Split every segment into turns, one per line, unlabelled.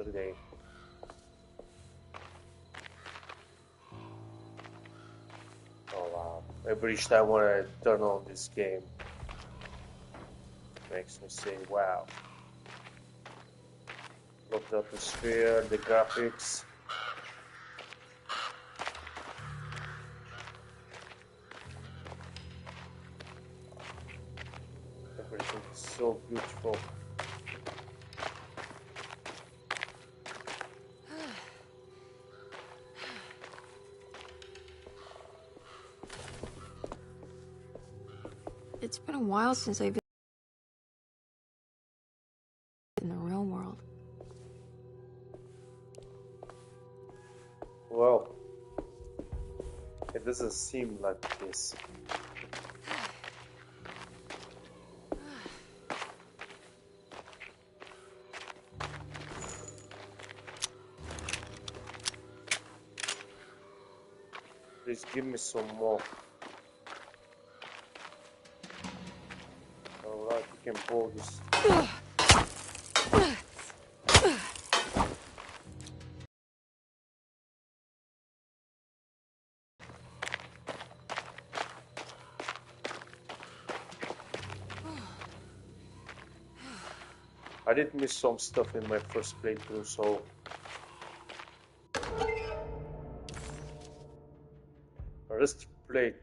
Game. Oh wow. Every time when I turn on this game makes me say wow. Love the atmosphere, the graphics. Everything is so beautiful.
It's been a while since I've been in the real world.
Well, it doesn't seem like this. Please give me some more. Alright, you can pull this. I did miss some stuff in my first playthrough, so a rusty plate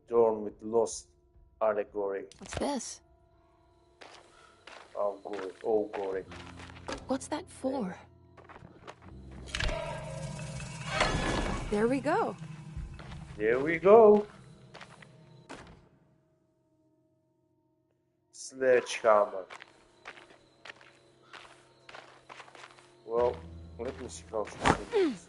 drawn with lost allegory.
What's this?
Oh, gory.
What's that for? There we go.
There we go. Sledgehammer. Well, let me see how this is.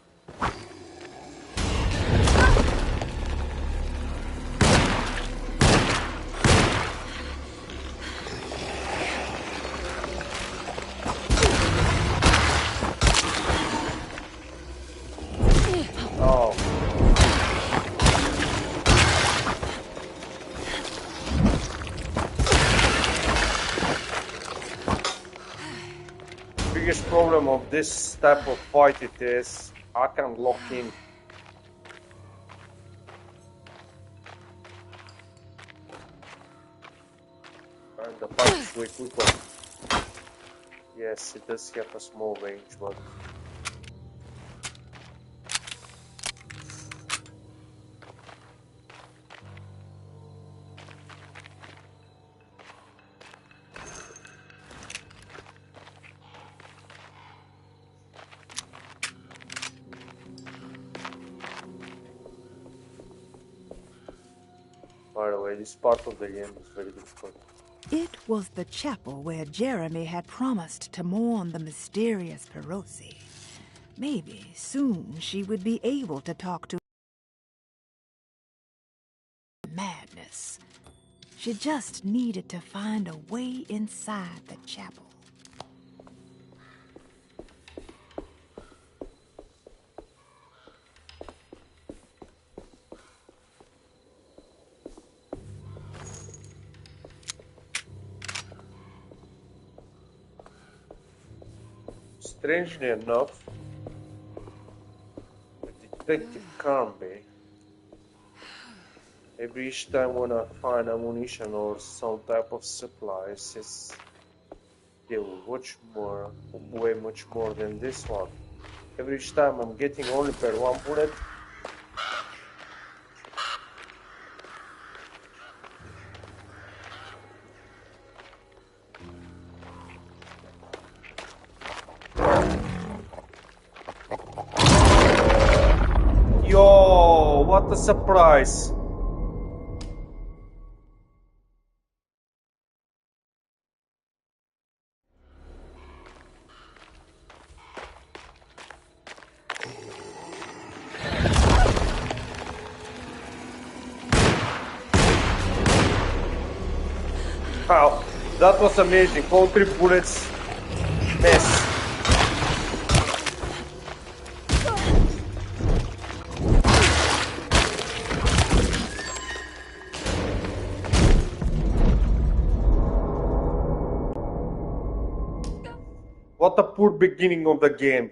Biggest problem of this type of fight it is I can lock in. And the fight is way quicker. Yes, it does have a small range, but by the way, this part of the game is very difficult.
It was the chapel where Jeremy had promised to mourn the mysterious Perosi. Maybe soon she would be able to talk to madness. She just needed to find a way inside the chapel.
Strangely enough, Detective Carnby, every time when I find ammunition or some type of supplies, they will watch more, way much more than this one. Every time I'm getting only per one bullet. Yo, what a surprise! Wow, that was amazing. All 3 bullets. Miss. What a poor beginning of the game.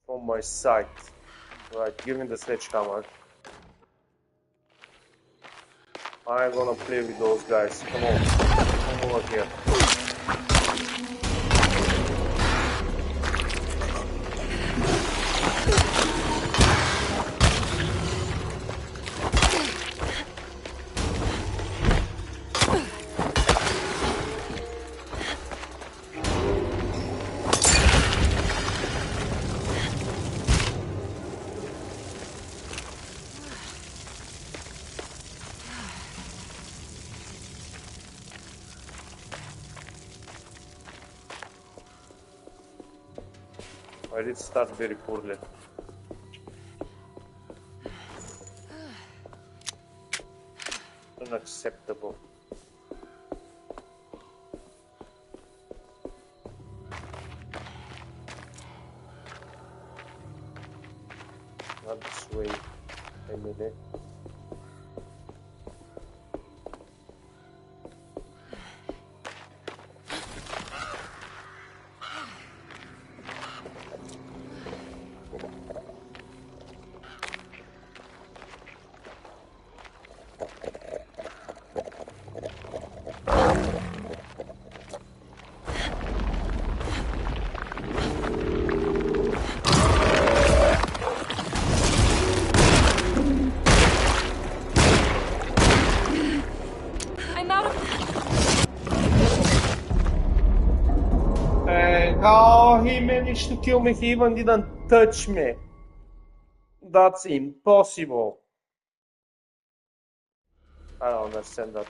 From my side. Right, give me the sledgehammer. I'm gonna play with those guys. Come on. Come over here. I did start very poorly. Unacceptable. Not this way, Emily. How he managed to kill me, he even didn't touch me. That's impossible. I don't understand that.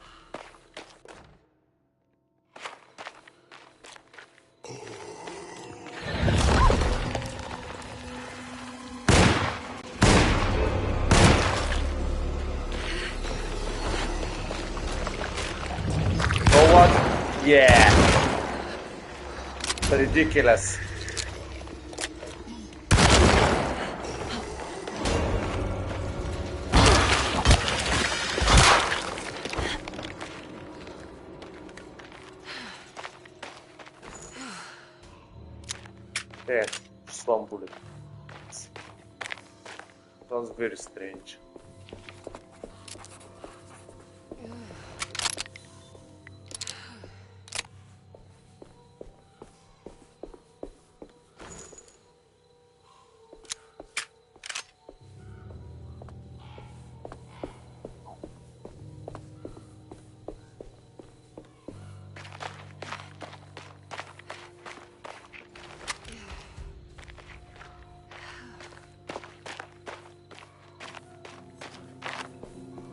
Oh what? Yeah. Ridiculous. Yeah, just one bullet. That was very strange.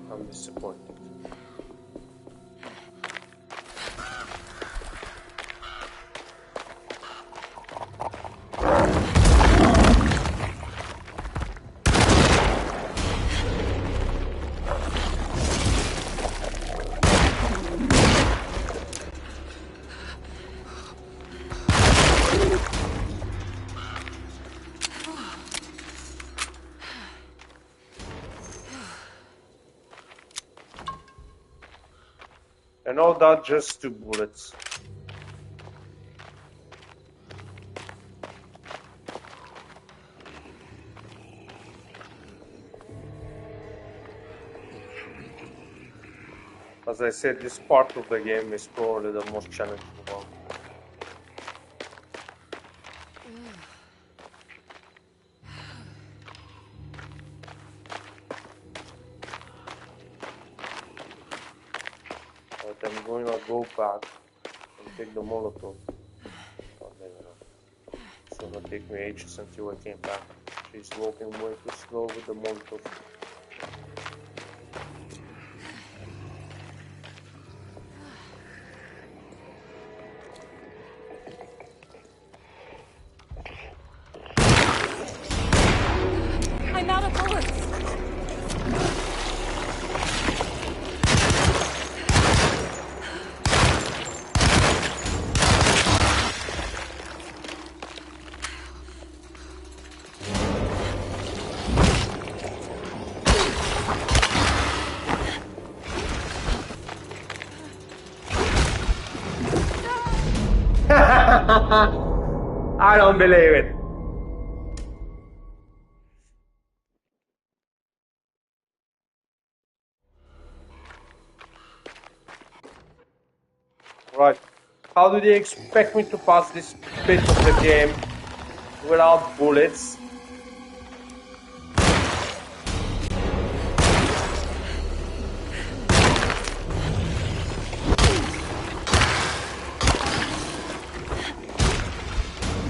I'm disappointed. And all that just 2 bullets. As I said, this part of the game is probably the most challenging one. But I'm going to go back and take the Molotov. Oh, never know. It's gonna take me ages until I came back. She's walking way too slow with the Molotov.
I'm out of bullets.
I don't believe it. Right. How do they expect me to pass this bit of the game without bullets?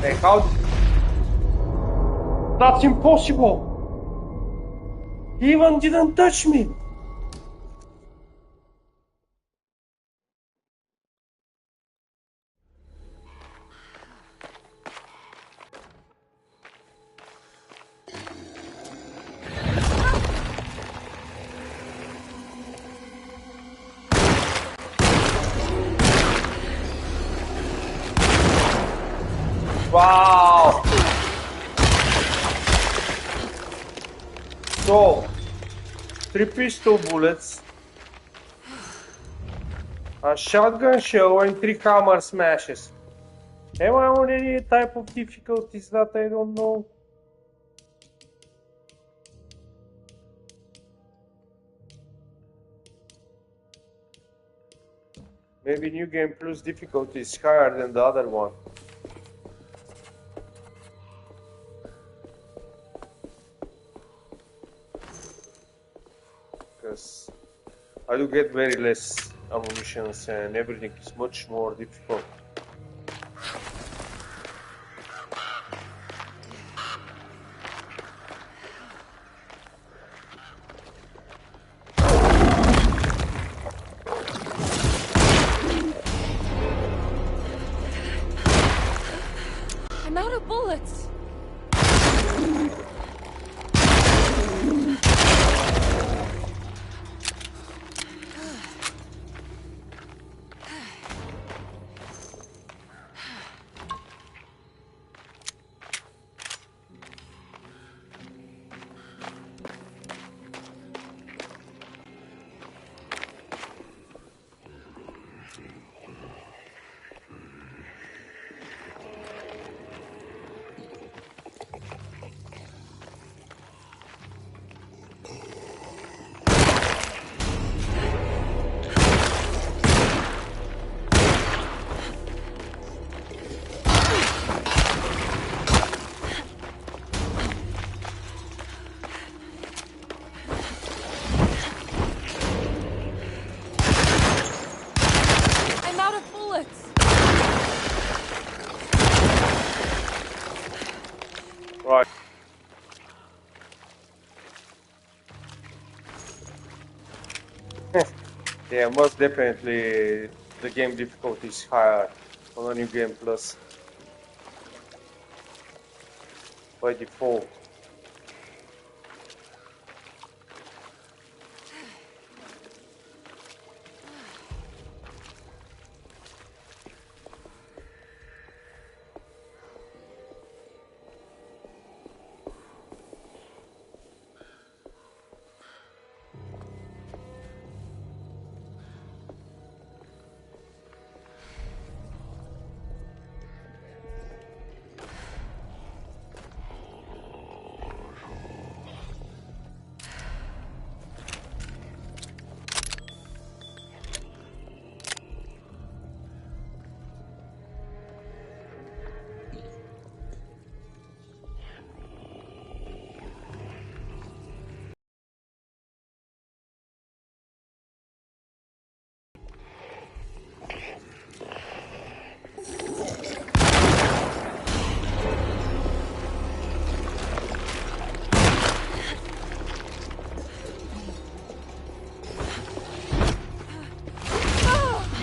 Hey, how? That's impossible! He even didn't touch me! Wow! So, 3 pistol bullets, a shotgun shell, and 3 hammer smashes. Am I on any type of difficulties that I don't know? Maybe New Game Plus difficulty is higher than the other one. Because I do get very less ammunition and everything is much more difficult.
I'm out of bullets.
Right. Yeah, most definitely the game difficulty is higher on a New Game Plus by default.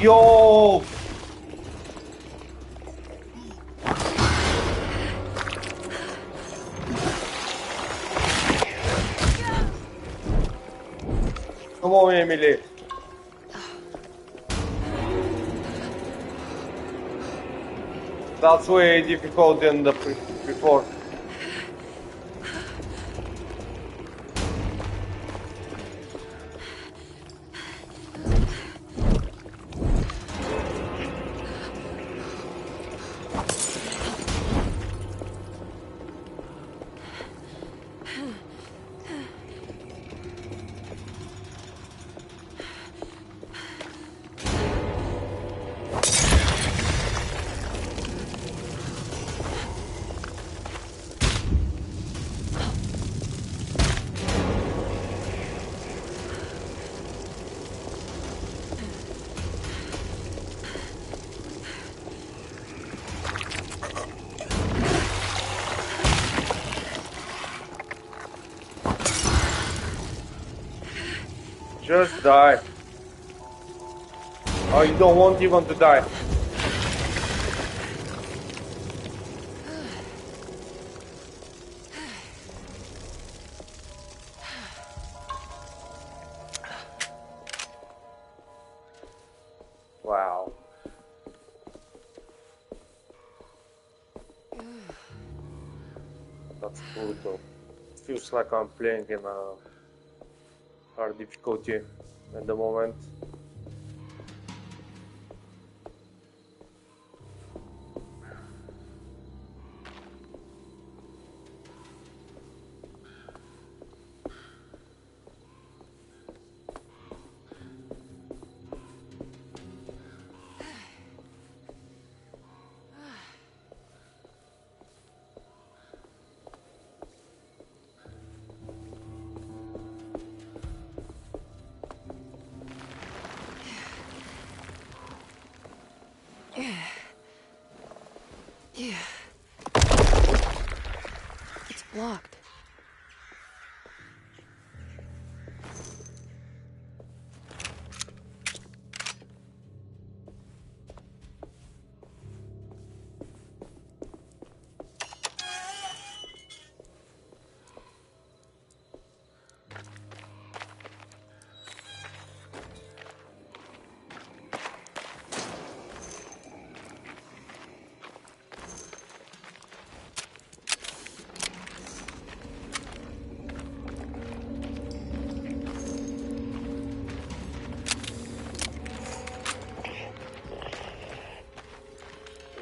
Yo! Come on, Emily. That's way difficult than the before. Just die. Oh, you don't want even to die. Wow. That's brutal. It feels like I'm playing in a hard difficulty at the moment.
It's blocked.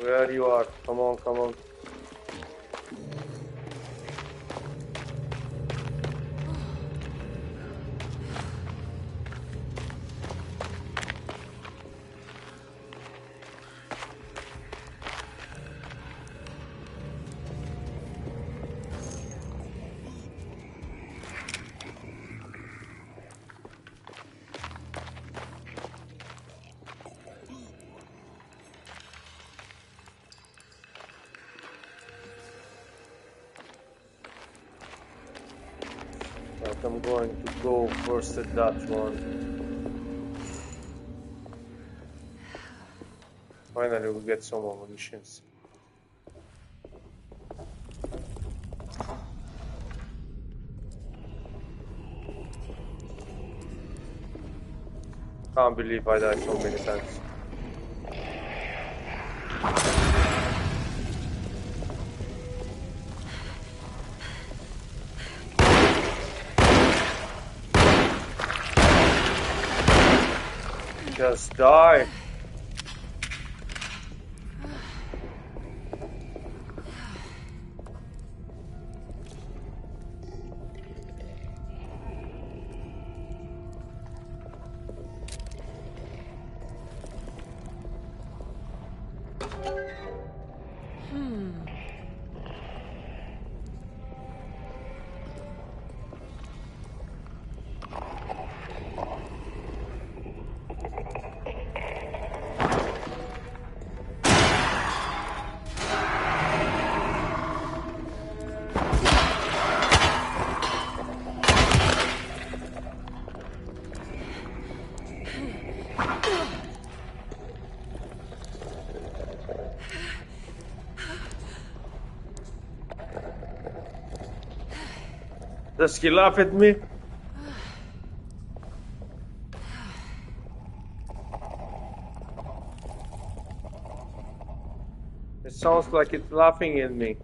Where you are? Come on, come on. But I'm going to go first at that one. Finally, we get some ammunitions. Can't believe I died so many times. Just die. Does he laugh at me? It sounds like it's laughing at me.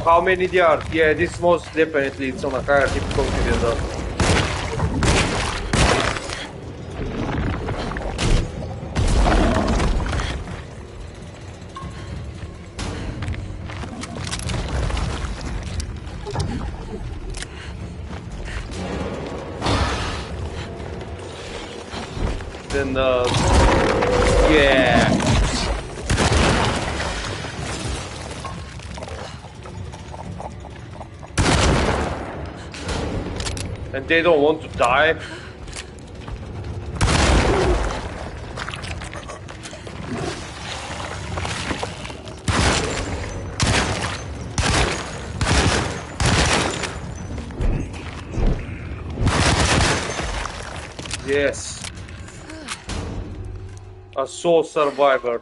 how many there are? Yeah, this most definitely it's on a higher difficulty than that. Then, yeah. And they don't want to die. Yes. A soul survivor.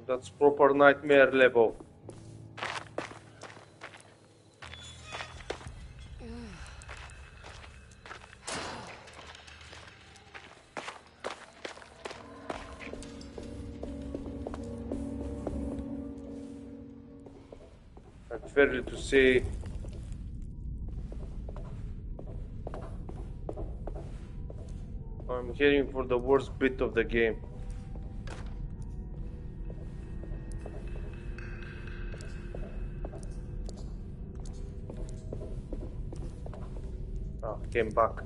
That's proper nightmare level. And fairly to say, I'm heading for the worst bit of the game. Ah, came back.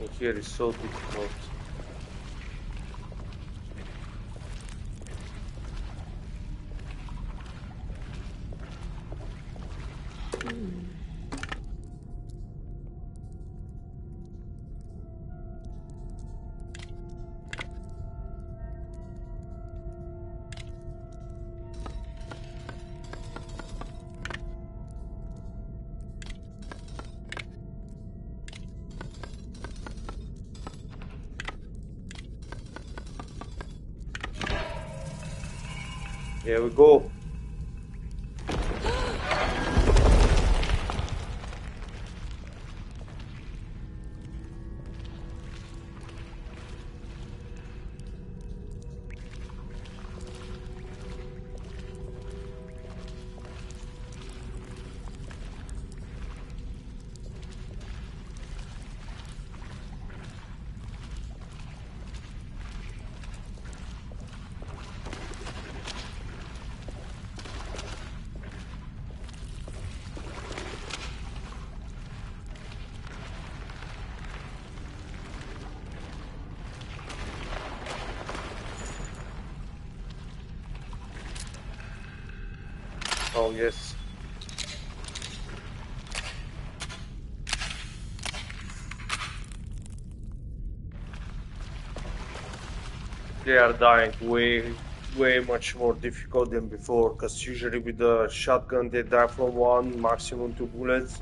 And here is so difficult. Here we go. Oh, yes. They are dying way much more difficult than before, because usually with the shotgun they die from one, maximum two bullets.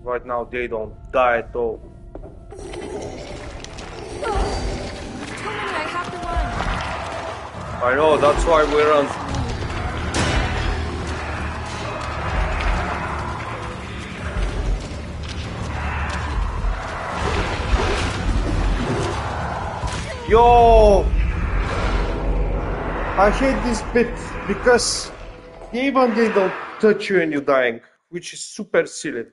Right now they don't die at all.
I have to run.
I know, that's why we run. Yo! I hate this bit because even they don't touch you and you're dying, which is super silly.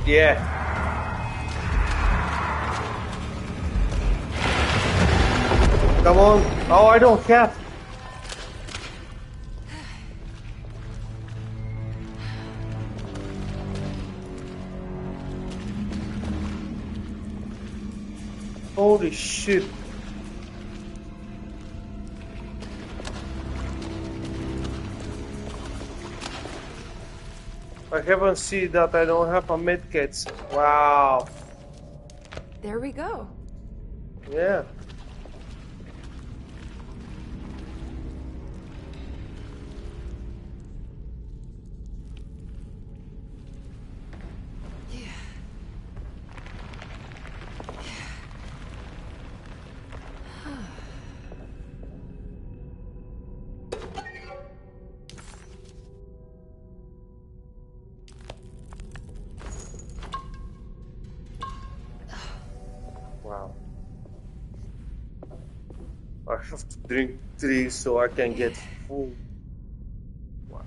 Yeah. Come on. Oh, I don't have. Holy shit. I haven't seen that I don't have a medkit. Wow.
There we go.
Yeah. Wow. I have to drink 3 so I can get full. Wow.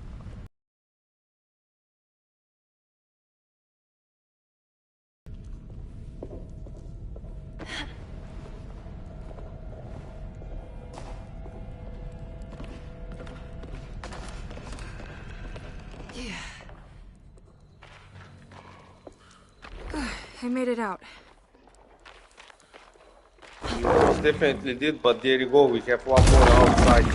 I made it out.
You most definitely did, but there you go, we have one more outside.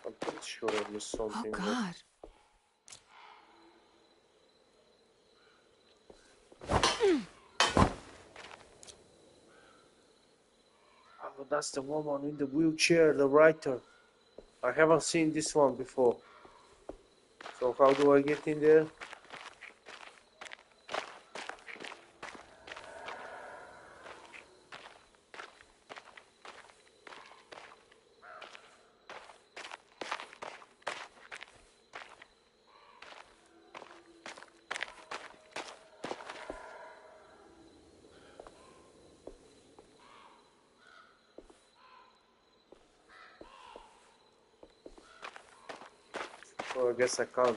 I'm pretty sure I missed something.
Oh God.
Oh, that's the woman in the wheelchair, the writer. I haven't seen this one before. So how do I get in there? Oh, I guess I can't.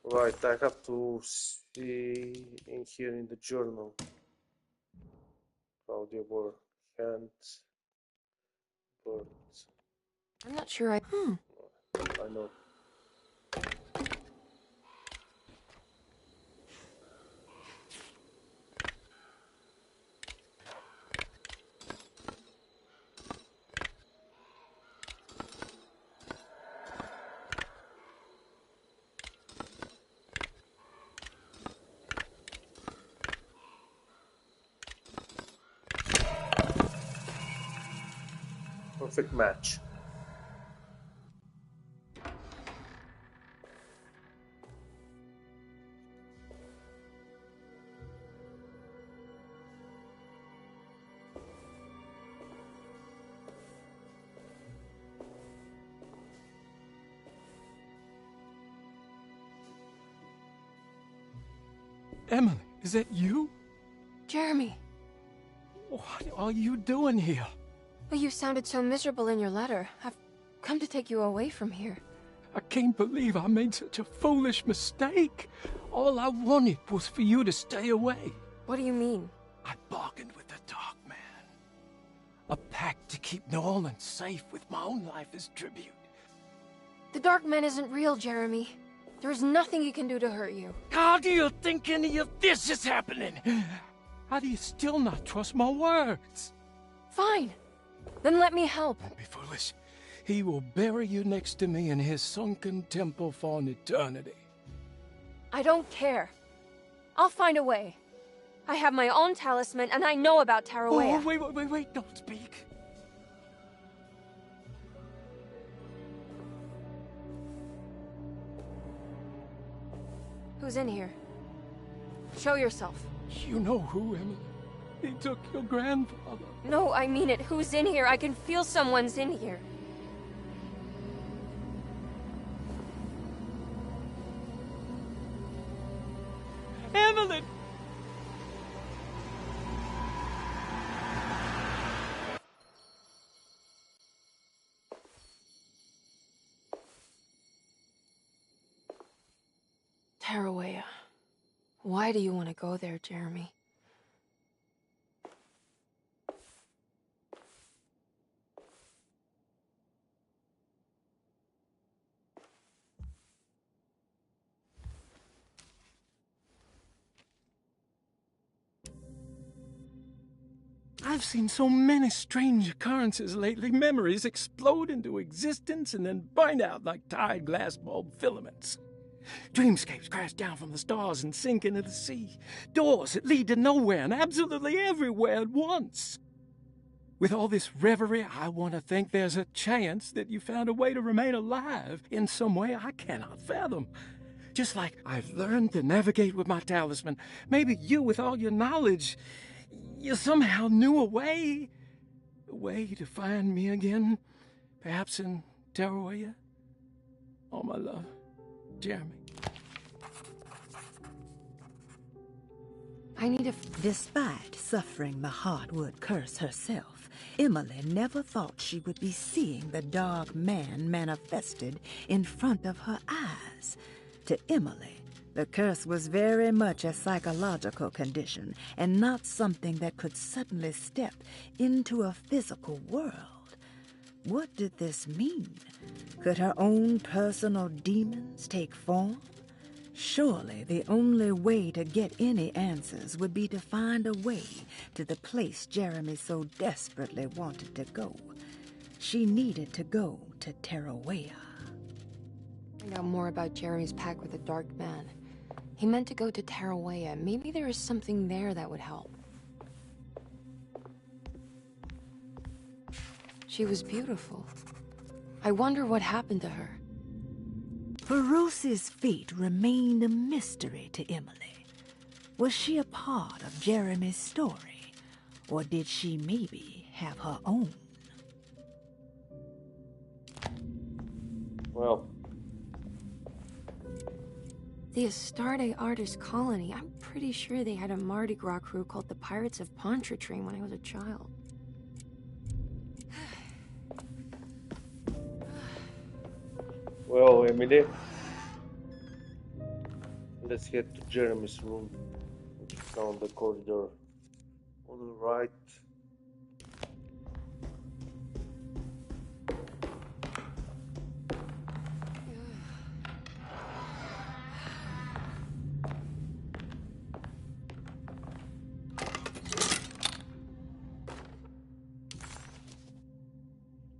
Right, I have to see in here in the journal how they were hands, birds.
I'm not sure I
know. Perfect match.
Emily, is that you?
Jeremy.
What are you doing here?
Well, you sounded so miserable in your letter. I've come to take you away from here.
I can't believe I made such a foolish mistake. All I wanted was for you to stay away.
What do you mean?
I bargained with the Dark A pact to keep New Orleans safe with my own life as tribute.
The Dark Man isn't real, Jeremy. There is nothing he can do to hurt you.
How do you think any of this is happening? How do you still not trust my words?
Fine. Then let me help.
Don't be foolish. He will bury you next to me in his sunken temple for an eternity.
I don't care. I'll find a way. I have my own talisman, and I know about Tarawea.
Oh, wait, don't speak.
Who's in here? Show yourself.
You know who, Emily. He took your grandfather.
No, I mean it. Who's in here? I can feel someone's in here.
Emily!
Tarawea. Why do you want to go there, Jeremy?
I've seen so many strange occurrences lately. Memories explode into existence and then burn out like tired glass bulb filaments. Dreamscapes crash down from the stars and sink into the sea. Doors that lead to nowhere and absolutely everywhere at once. With all this reverie, I want to think there's a chance that you found a way to remain alive in some way I cannot fathom. Just like I've learned to navigate with my talisman. Maybe you, with all your knowledge, you somehow knew a way to find me again. Perhaps in Tarawea. All my love. Jeremy.
I need a...
Despite suffering the Hartwood curse herself, Emily never thought she would be seeing the Dark Man manifested in front of her eyes. To Emily, the curse was very much a psychological condition and not something that could suddenly step into a physical world. What did this mean? Could her own personal demons take form? Surely the only way to get any answers would be to find a way to the place Jeremy so desperately wanted to go. She needed to go to Tarawea.
Find out more about Jeremy's pact with the Dark Man. He meant to go to Tarawea. Maybe there is something there that would help. She was beautiful. I wonder what happened to her.
Feroci's fate remained a mystery to Emily. Was she a part of Jeremy's story, or did she maybe have her own?
Well,
The Astarte Artist Colony. I'm pretty sure they had a Mardi Gras crew called the Pirates of Pontchartrain when I was a child.
well, Emily, let's head to Jeremy's room, which is down the corridor on the right.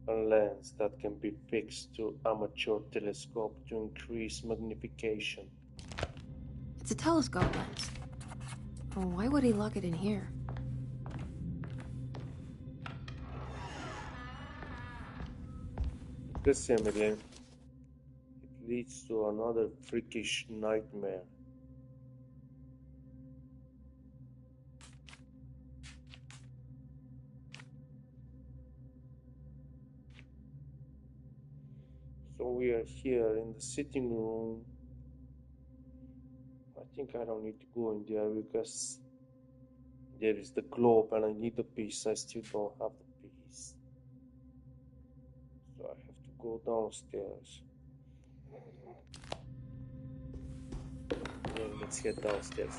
A lens that can be fixed to amateur telescope to increase magnification.
It's a telescope lens. Oh, why would he lock it in here?
This Emily, it leads to another freakish nightmare. So we are here in the sitting room. I think I don't need to go in there because there is the globe and I need the piece. I still don't have the piece. So I have to go downstairs. Yeah, let's head downstairs.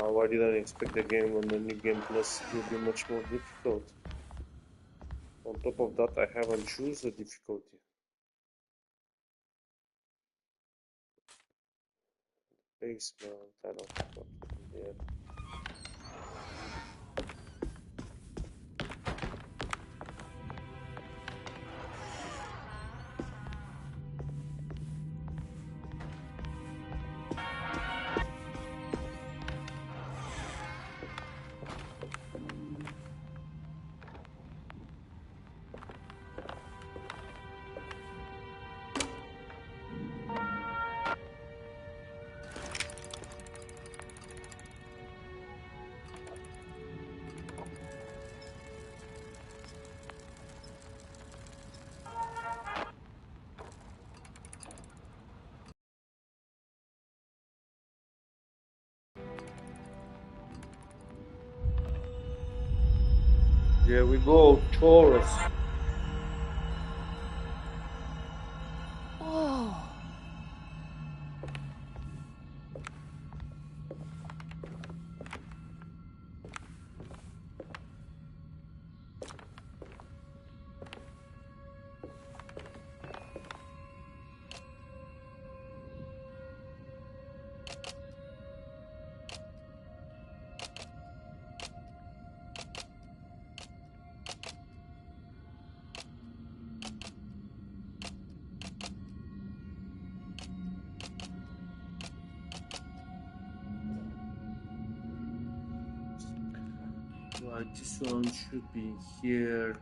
Wow, I didn't expect the game on the New Game Plus will be much more difficult. On top of that, I haven't chosen the difficulty. Basement, I don't know what to do there. There we go, Taurus.
Whoa.
Right, this one should be here.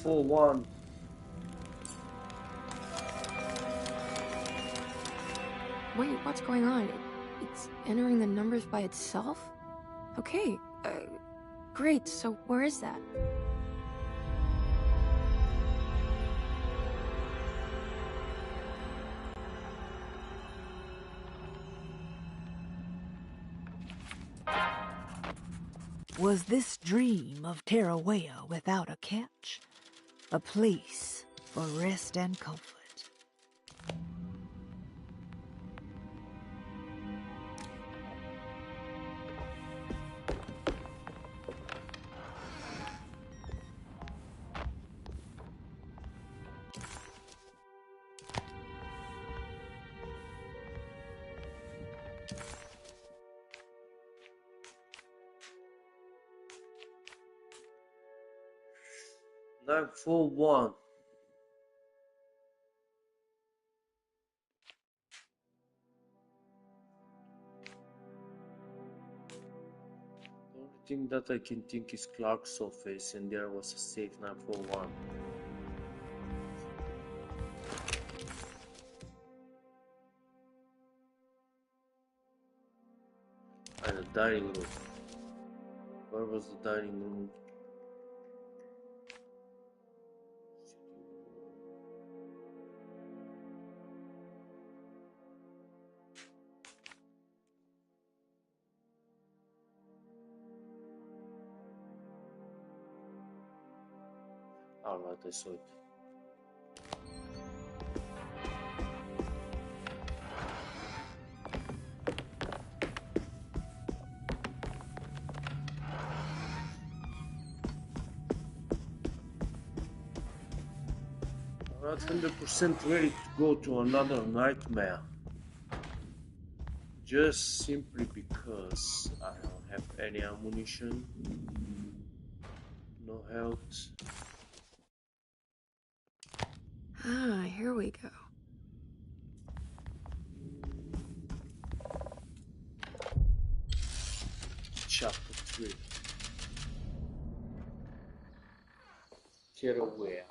Full one.
Wait, what's going on? It's entering the numbers by itself? Okay, great, so where is that?
Was this dream of Tarawea without a catch? A place for rest and comfort.
Full one. The only thing that I can think is Clark's office, and there was a safe 941. And a dining room. Where was the dining room? Alright, I saw it. I'm not 100% ready to go to another nightmare. Just simply because I don't have any ammunition, no health.
Ah, here we go.
Chapter 3. Tarawea.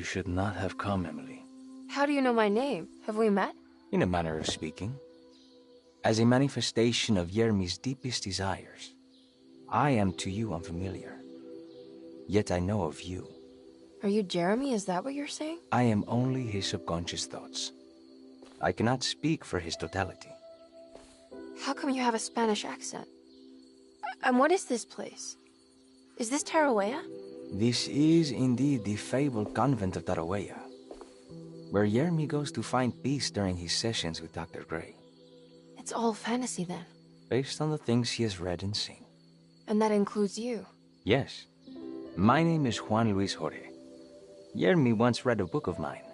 You should not have come, Emily.
How do you know my name? Have we met?
In a manner of speaking. As a manifestation of Yermi's deepest desires, I am to you unfamiliar. Yet I know of you.
Are you Jeremy? Is that what you're saying?
I am only his subconscious thoughts. I cannot speak for his totality.
How come you have a Spanish accent? And what is this place? Is this Tarawea?
This is indeed the fabled convent of Tarawea, where Yermi goes to find peace during his sessions with Dr. Gray.
It's all fantasy then.
Based on the things he has read and seen.
And that includes you.
Yes. My name is Juan Luis Jorge. Yermi once read a book of mine.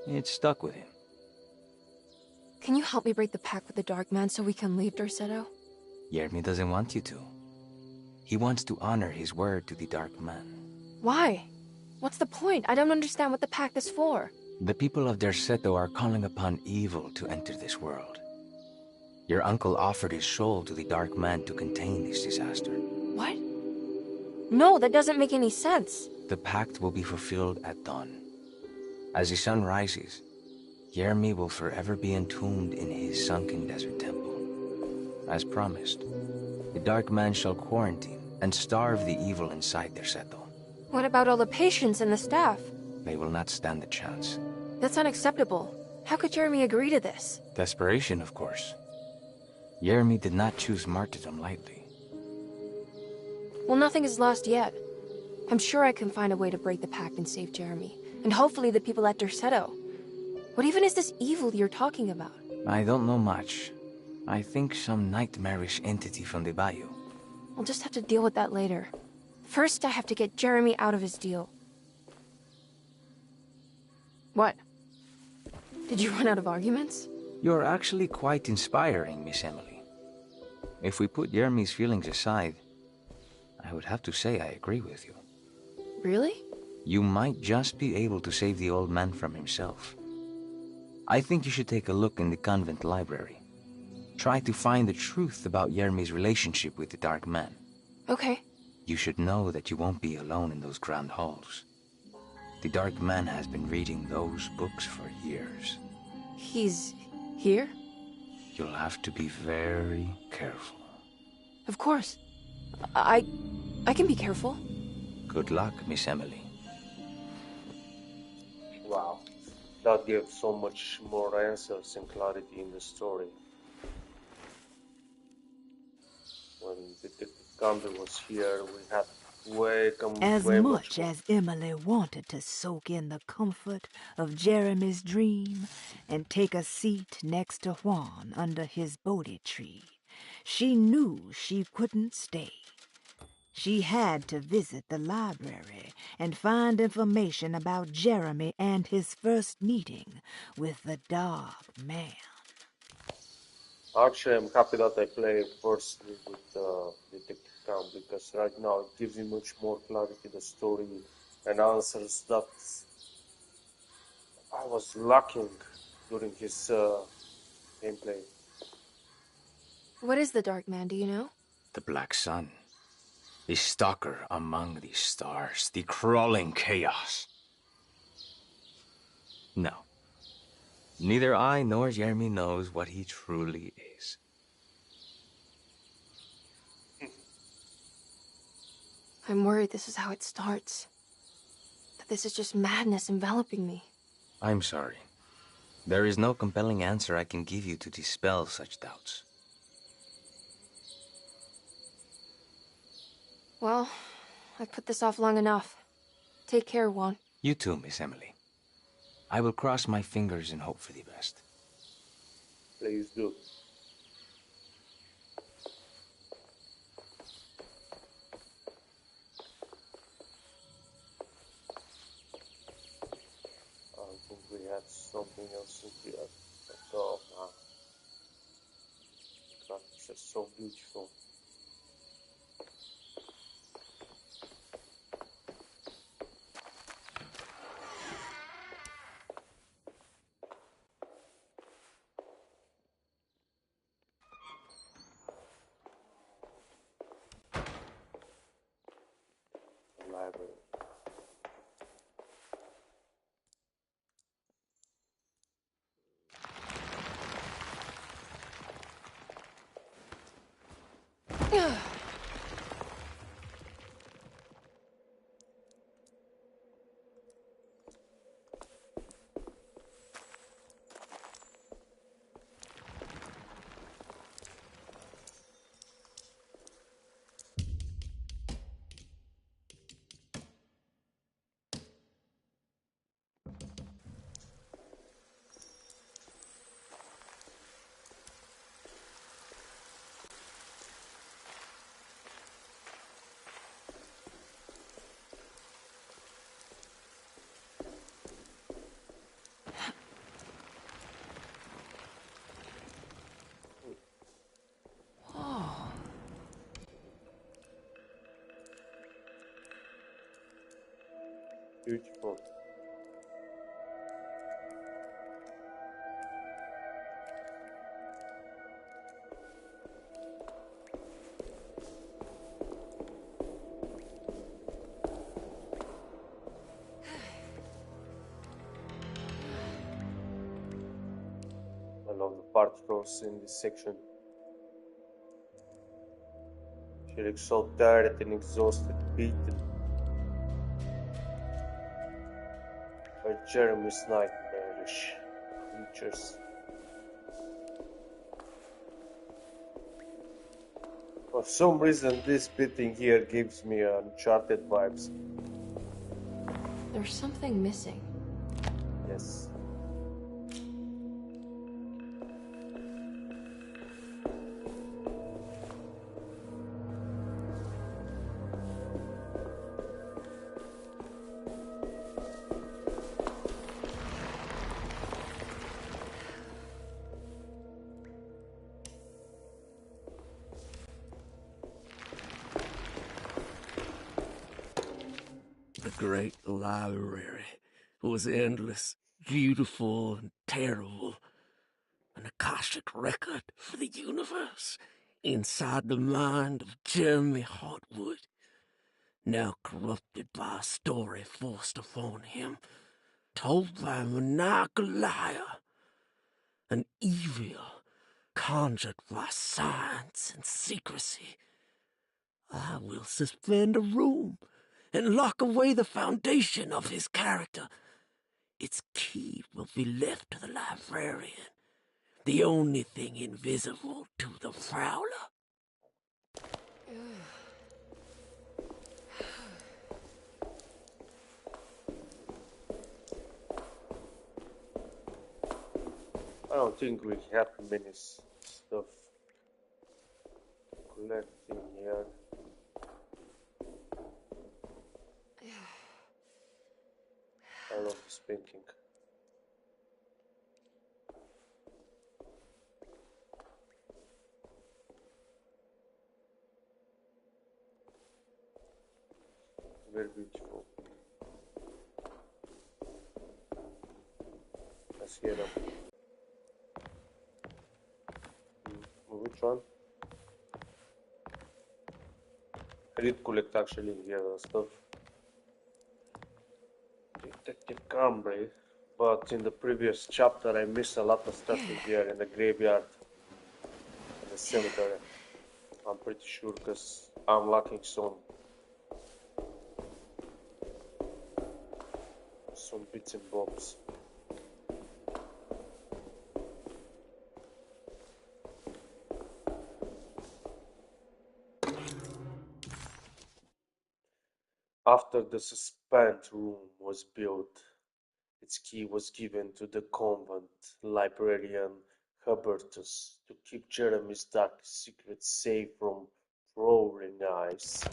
It stuck with him.
Can you help me break the pact with the Dark Man so we can leave Derceto?
Yermi doesn't want you to. He wants to honor his word to the Dark Man.
Why? What's the point? I don't understand what the pact is for.
The people of Derceto are calling upon evil to enter this world. Your uncle offered his soul to the Dark Man to contain this disaster.
What? No, that doesn't make any sense.
The pact will be fulfilled at dawn. As the sun rises, Yermi will forever be entombed in his sunken desert temple. As promised, the Dark Man shall quarantine and starve the evil inside Derceto.
What about all the patients and the staff?
They will not stand a chance.
That's unacceptable. How could Jeremy agree to this?
Desperation, of course. Yermi did not choose martyrdom lightly.
Well, nothing is lost yet. I'm sure I can find a way to break the pact and save Jeremy. And hopefully the people at Derceto. What even is this evil you're talking about?
I don't know much. I think some nightmarish entity from the bayou.
I'll just have to deal with that later. First, I have to get Jeremy out of his deal. What? Did you run out of arguments?
You're actually quite inspiring, Miss Emily. If we put Yermi's feelings aside, I would have to say I agree with you.
Really?
You might just be able to save the old man from himself. I think you should take a look in the convent library. Try to find the truth about Yermi's relationship with the Dark Man.
Okay.
You should know that you won't be alone in those grand halls. The Dark Man has been reading those books for years.
He's here?
You'll have to be very careful.
Of course. I can be careful.
Good luck, Miss Emily.
Wow, that gave so much more answers and clarity in the story. When Detective Carnby was here, we had
As
way
much
more.
as Emily wanted to soak in the comfort of Jeremy's dream and take a seat next to Juan under his Bodhi tree, she knew she couldn't stay. She had to visit the library and find information about Jeremy and his first meeting with the Dark Man.
Actually, I'm happy that I played firstly with Detective Carnby because right now it gives me much more clarity the story and answers that I was lacking during his gameplay.
What is the Dark Man, do you know?
The Black Sun. The stalker among the stars. The crawling chaos. No. Neither I nor Jeremy knows what he truly is.
I'm worried this is how it starts. That this is just madness enveloping me.
I'm sorry. There is no compelling answer I can give you to dispel such doubts.
Well, I've put this off long enough. Take care, Juan.
You too, Miss Emily. I will cross my fingers and hope for the best.
Please do. I think we had something else in here. Oh, man. That's just so beautiful. Library. Beautiful. I love the particles in this section. She looks so tired and exhausted, beaten by Jeremy's nightmarish creatures. For some reason, this bit in here gives me Uncharted vibes.
There's something missing.
Yes.
The great library was endless, beautiful, and terrible. An Akashic record for the universe inside the mind of Jeremy Hartwood, now corrupted by a story forced upon him, told by a maniacal liar, an evil conjured by science and secrecy. I will suspend a room and lock away the foundation of his character. Its key will be left to the librarian, the only thing invisible to the prowler.
I don't think we have many stuff to collect in here. I love this painting. Very beautiful. Let's get up. Which one? I did collect actually here stuff. Detective Carnby, but in the previous chapter I missed a lot of stuff in here in the graveyard and the cemetery. I'm pretty sure because I'm lacking some bits and bobs. After the suspend room was built, its key was given to the convent librarian Hubertus to keep Jeremy's dark secrets safe from prowling eyes.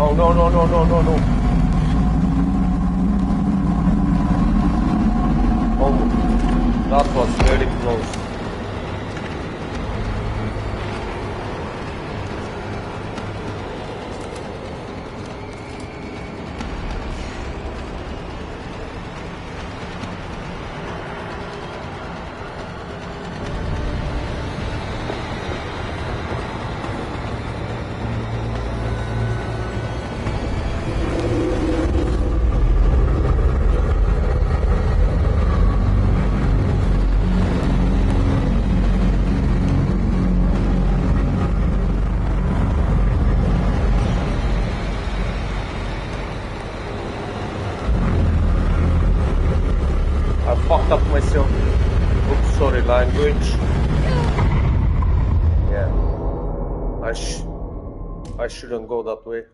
Oh no no no no no no! Oh, that was very close. Fucked up myself. Oops, sorry, language. Yeah, I shouldn't go that way.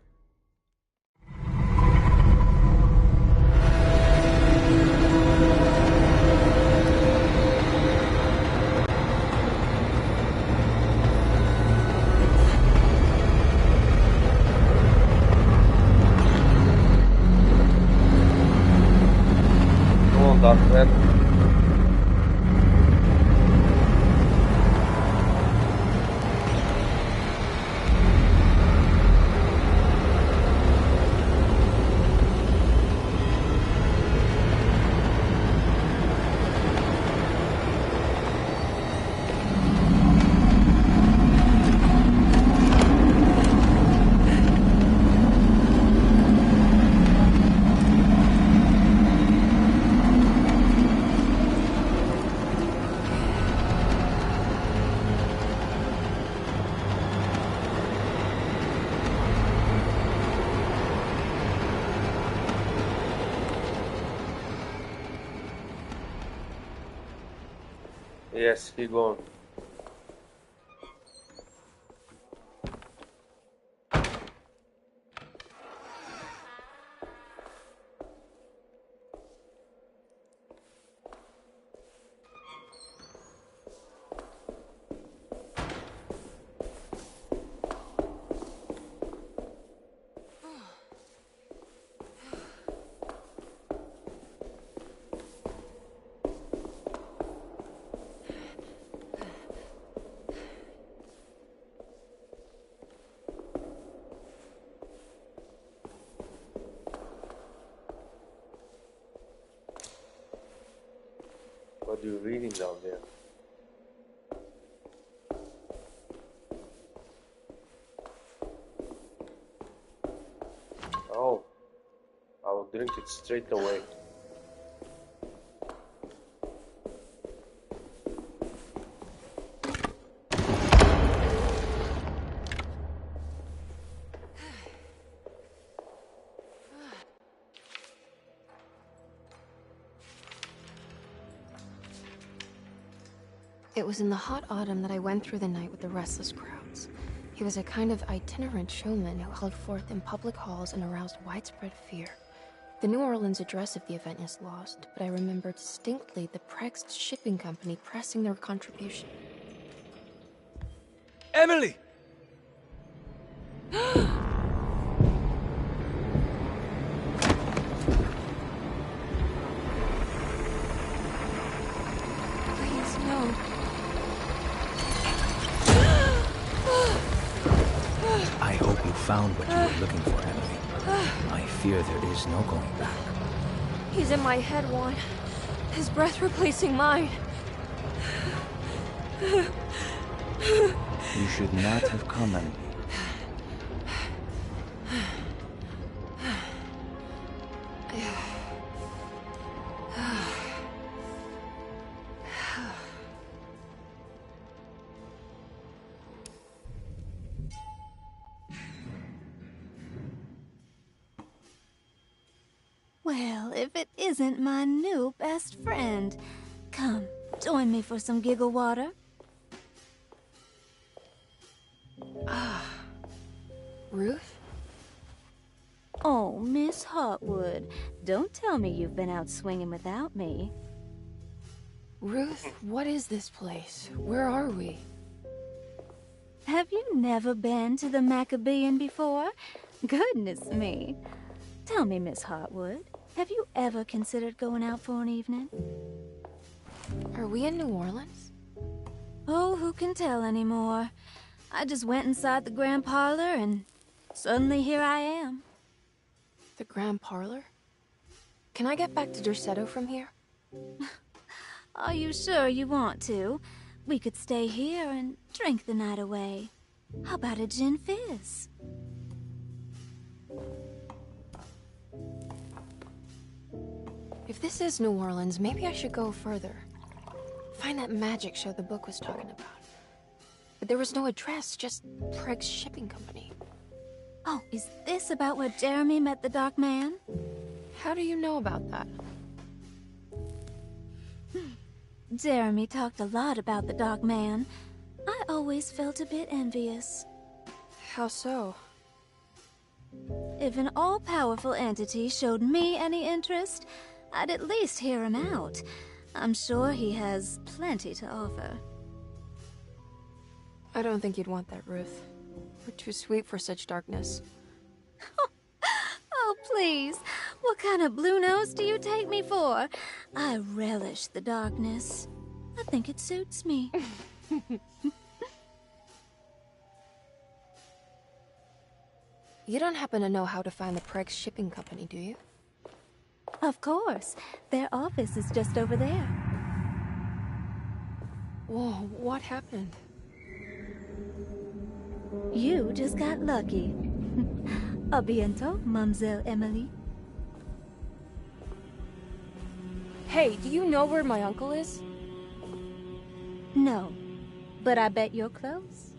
Come on, Dark Man. Yes, he gone. What are you reading down there? Oh, I will drink it straight away.
It was in the hot autumn that I went through the night with the restless crowds. He was a kind of itinerant showman who held forth in public halls and aroused widespread fear. The New Orleans address of the event is lost, but I remember distinctly the Prext shipping company pressing their contribution.
Emily!
Please, no.
I hope you found what you were looking for, Emily. I fear there is no going back.
He's in my head, Juan. His breath replacing mine.
You should not have come, Emily.
Well, if it isn't my new best friend. Come, join me for some giggle water.
Ruth?
Oh, Miss Hartwood, don't tell me you've been out swinging without me.
Ruth, what is this place? Where are we?
have you never been to the Maccabean before? Goodness me. Tell me, Miss Hartwood, have you ever considered going out for an evening?
Are we in New Orleans?
Oh, who can tell anymore? I just went inside the Grand Parlor and suddenly here I am.
The Grand Parlor? Can I get back to Derceto from here?
Are you sure you want to? We could stay here and drink the night away. How about a gin fizz?
If this is New Orleans, maybe I should go further. Find that magic show the book was talking about. But there was no address, just Preg's Shipping Company.
Oh, is this about where Jeremy met the Dark Man?
How do you know about that?
Jeremy talked a lot about the Dark Man. I always felt a bit envious.
How so?
If an all-powerful entity showed me any interest, I'd at least hear him out. I'm sure he has plenty to offer.
I don't think you'd want that, Ruth. We're too sweet for such darkness.
Oh, please. What kind of blue nose do you take me for? I relish the darkness. I think it suits me.
You don't happen to know how to find the Preg's Shipping Company, do you?
Of course. Their office is just over there.
Whoa, what happened?
You just got lucky. A bientôt, Mademoiselle Emily.
Hey, do you know where my uncle is?
No, but I bet you're close.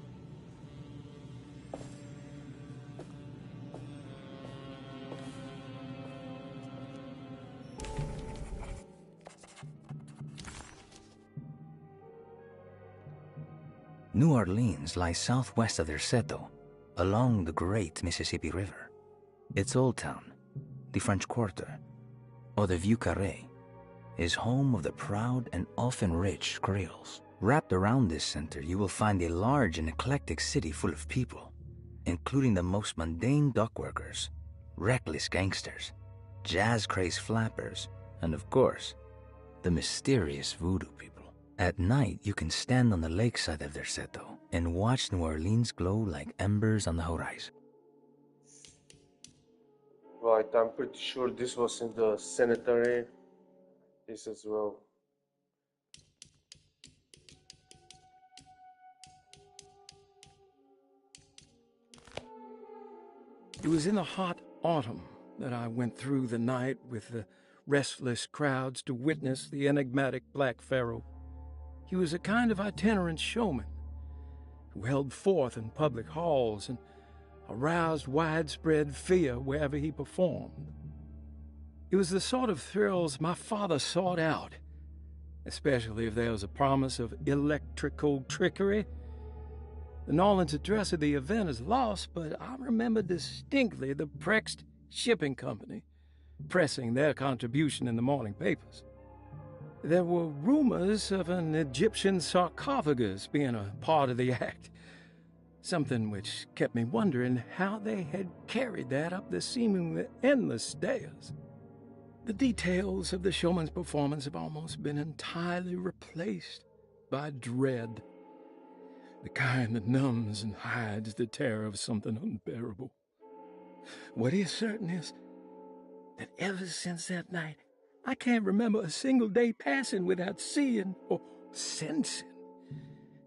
New Orleans lies southwest of Derceto, along the great Mississippi River. Its Old Town, the French Quarter, or the Vieux Carré, is home of the proud and often rich Creoles. Wrapped around this center, you will find a large and eclectic city full of people, including the most mundane dock workers, reckless gangsters, jazz-crazed flappers, and of course, the mysterious voodoo people. At night, you can stand on the lakeside of Derceto and watch New Orleans glow like embers on the horizon.
Right, I'm pretty sure this was in the cemetery. This as well.
It was in the hot autumn that I went through the night with the restless crowds to witness the enigmatic Black Pharaoh. He was a kind of itinerant showman who held forth in public halls and aroused widespread fear wherever he performed. It was the sort of thrills my father sought out, especially if there was a promise of electrical trickery. The Nolan's address of the event is lost, but I remember distinctly the Preg's Shipping Company pressing their contribution in the morning papers. There were rumors of an Egyptian sarcophagus being a part of the act, something which kept me wondering how they had carried that up the seemingly endless stairs. The details of the showman's performance have almost been entirely replaced by dread, the kind that numbs and hides the terror of something unbearable. What is certain is that ever since that night, I can't remember a single day passing without seeing or sensing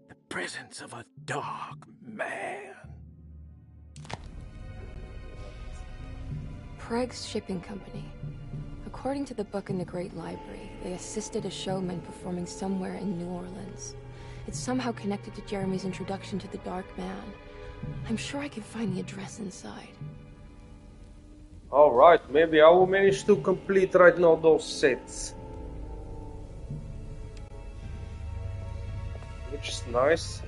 the presence of a dark man.
Preg's Shipping Company. According to the book in the Great Library, they assisted a showman performing somewhere in New Orleans. It's somehow connected to Jeremy's introduction to the Dark Man. I'm sure I can find the address inside.
Alright, maybe I will manage to complete right now those sets. Which is nice.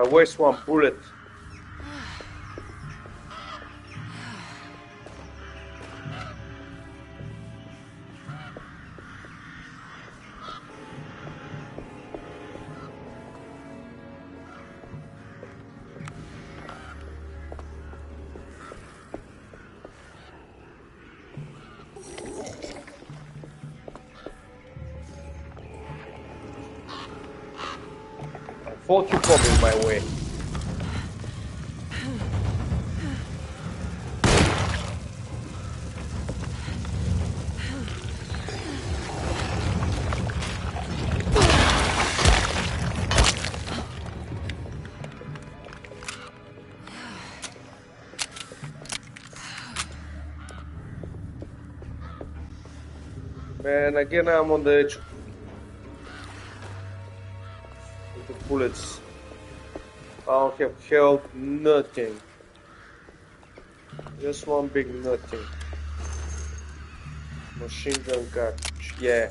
I waste one bullet. I thought you coming my way. Man, again I'm on the edge with the bullets. I don't have health, nothing. Just one big nothing. Machine gun cartridge, yeah.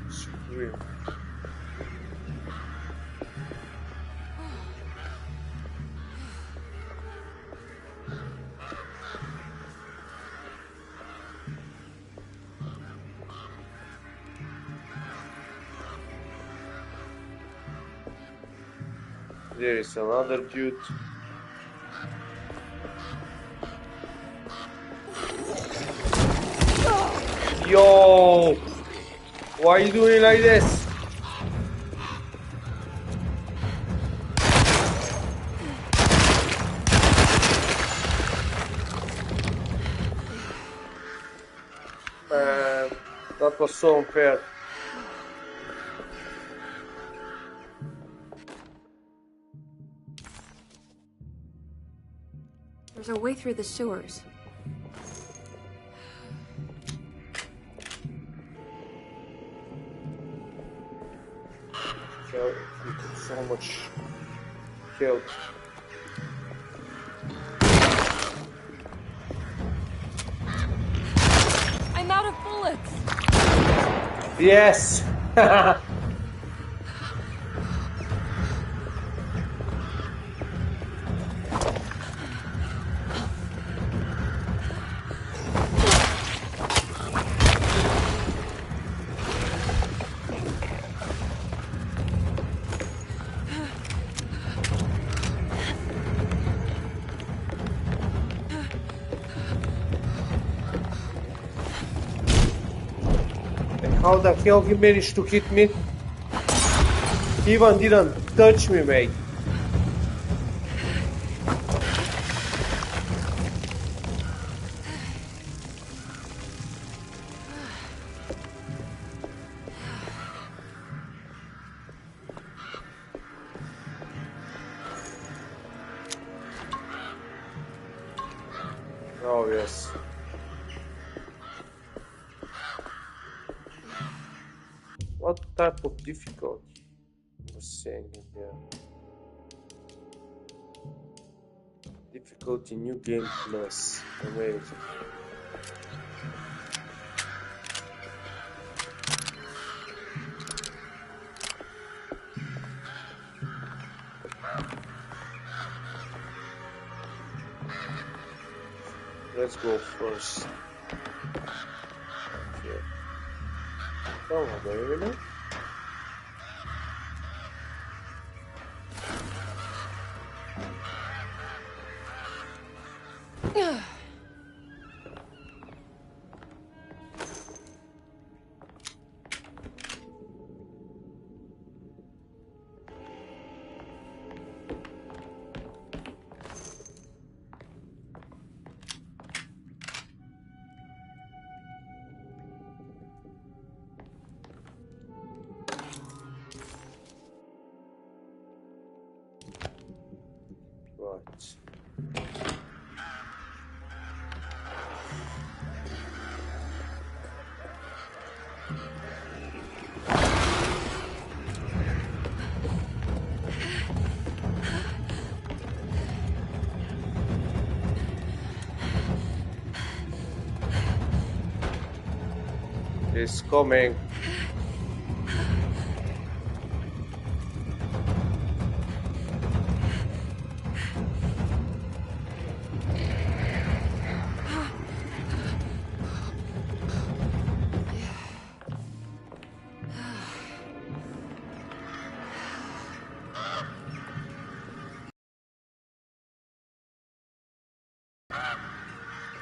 Screw. There is another dude. Yo! Why are you doing like this? Man, that was so unfair.
There's a way through the sewers.
You took so much health.
I'm out of bullets!
Yes! How the hell he managed to hit me? He even didn't touch me, mate. Oh, yes. What type of difficulty was saying in there? Difficulty new game plus. Amazing. Let's go first. Okay. Oh, wait a minute. Right. It's coming.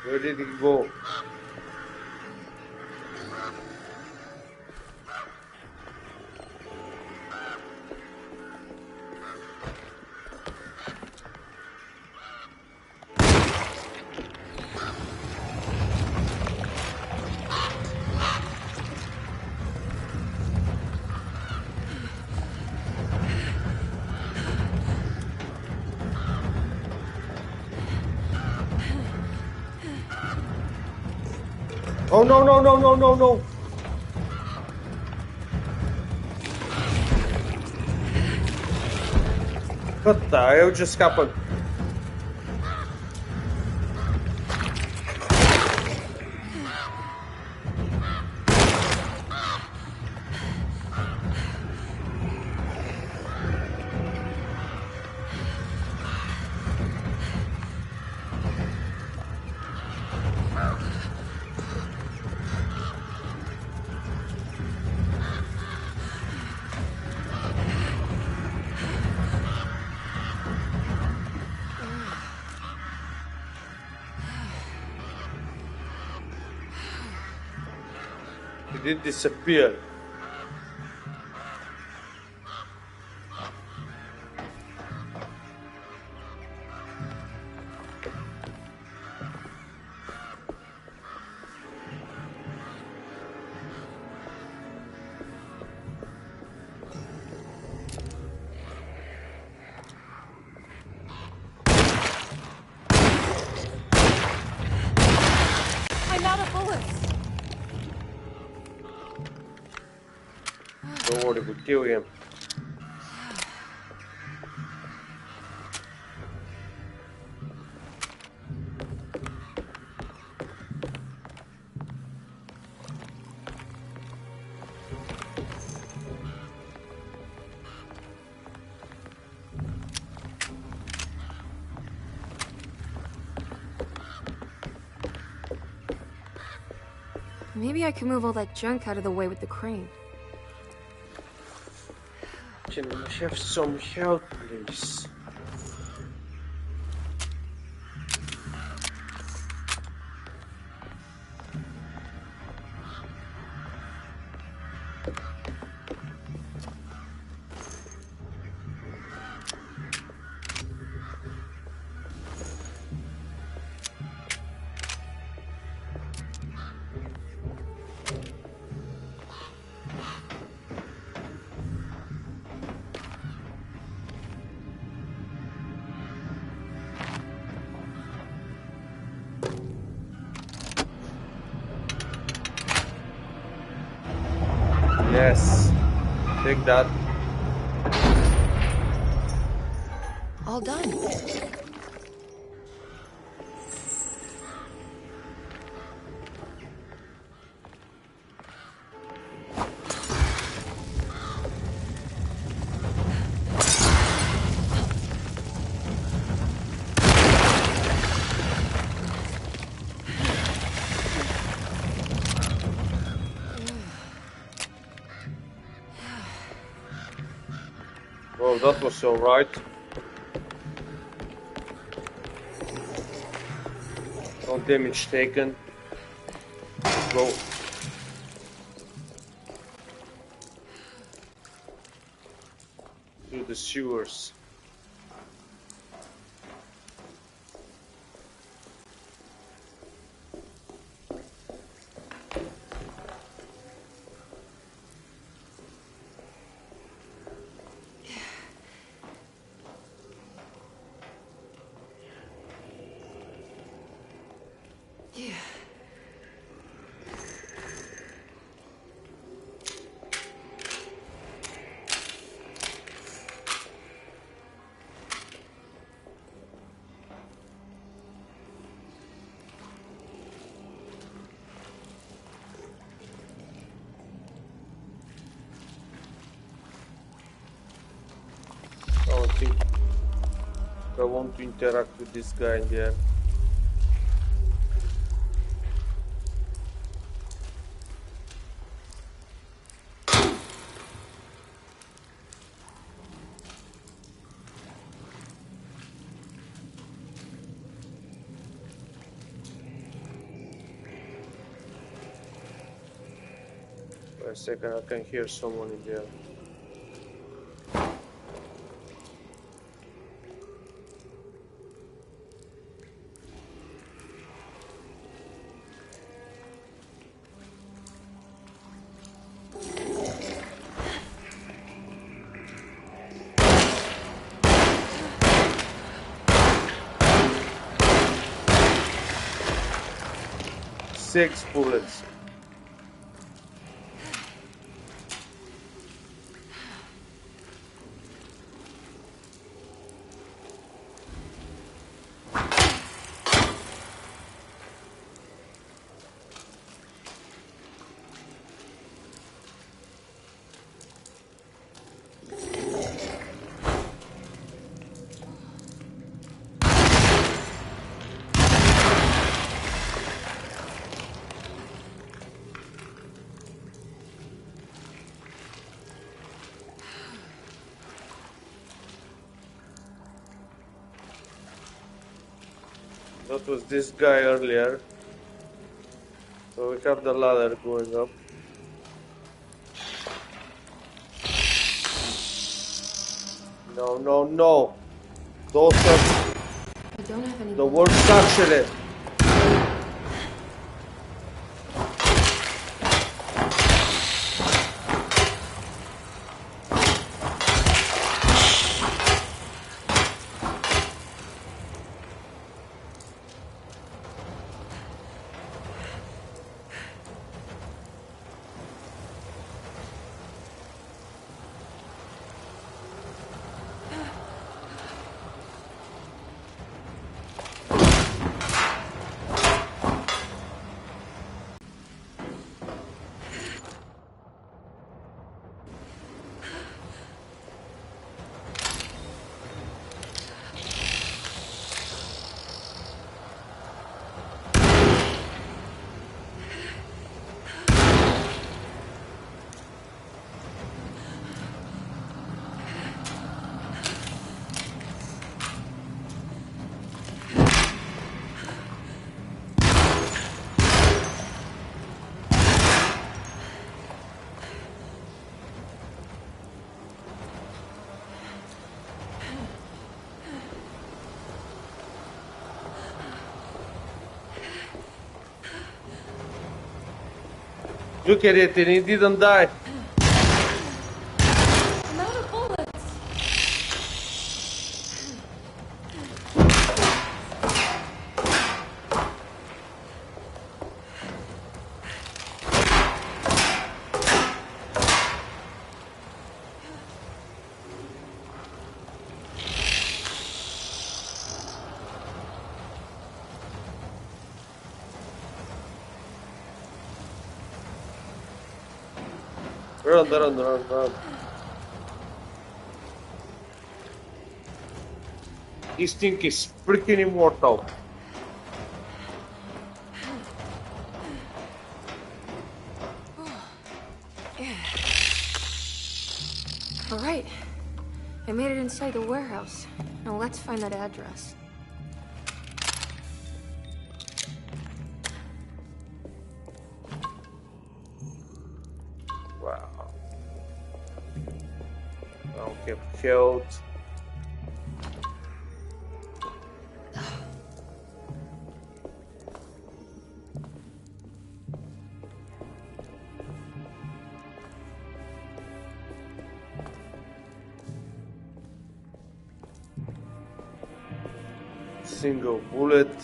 Where did he go? Oh no no no no no no! What the hell just happened? He did disappear.
I'm out of bullets.
Don't worry, we'll kill him.
Maybe I can move all that junk out of the way with the crane.
Can I have some help, please? Yes. Take that.
All done.
Well, that was alright. No damage taken. Go. Through the sewers. I want to interact with this guy in there. For a second, I can hear someone in there. Six bullets. That was this guy earlier. So we have the ladder going up. No, no, no. Those are
I don't have any.
the worst actually. Look at it, and he didn't die.
I'm out of bullets.
Run, run, run, run. This thing is freaking immortal.
All right. I made it inside the warehouse. Now let's find that address.
Wow. I'll get killed. Single bullet.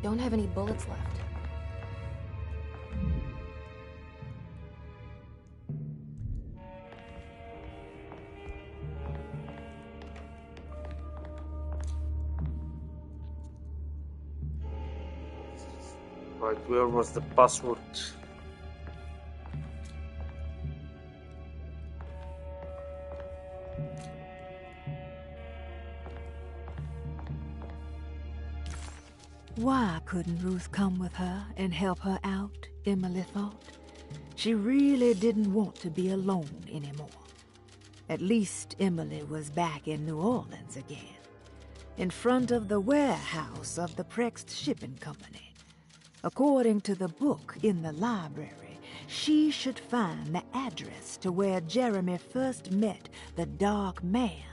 don't have any bullets left.
Right, where was the password?
Why couldn't Ruth come with her and help her out, Emily thought. She really didn't want to be alone anymore. At least Emily was back in New Orleans again, in front of the warehouse of the Prext Shipping Company. According to the book in the library, she should find the address to where Jeremy first met the Dark Man.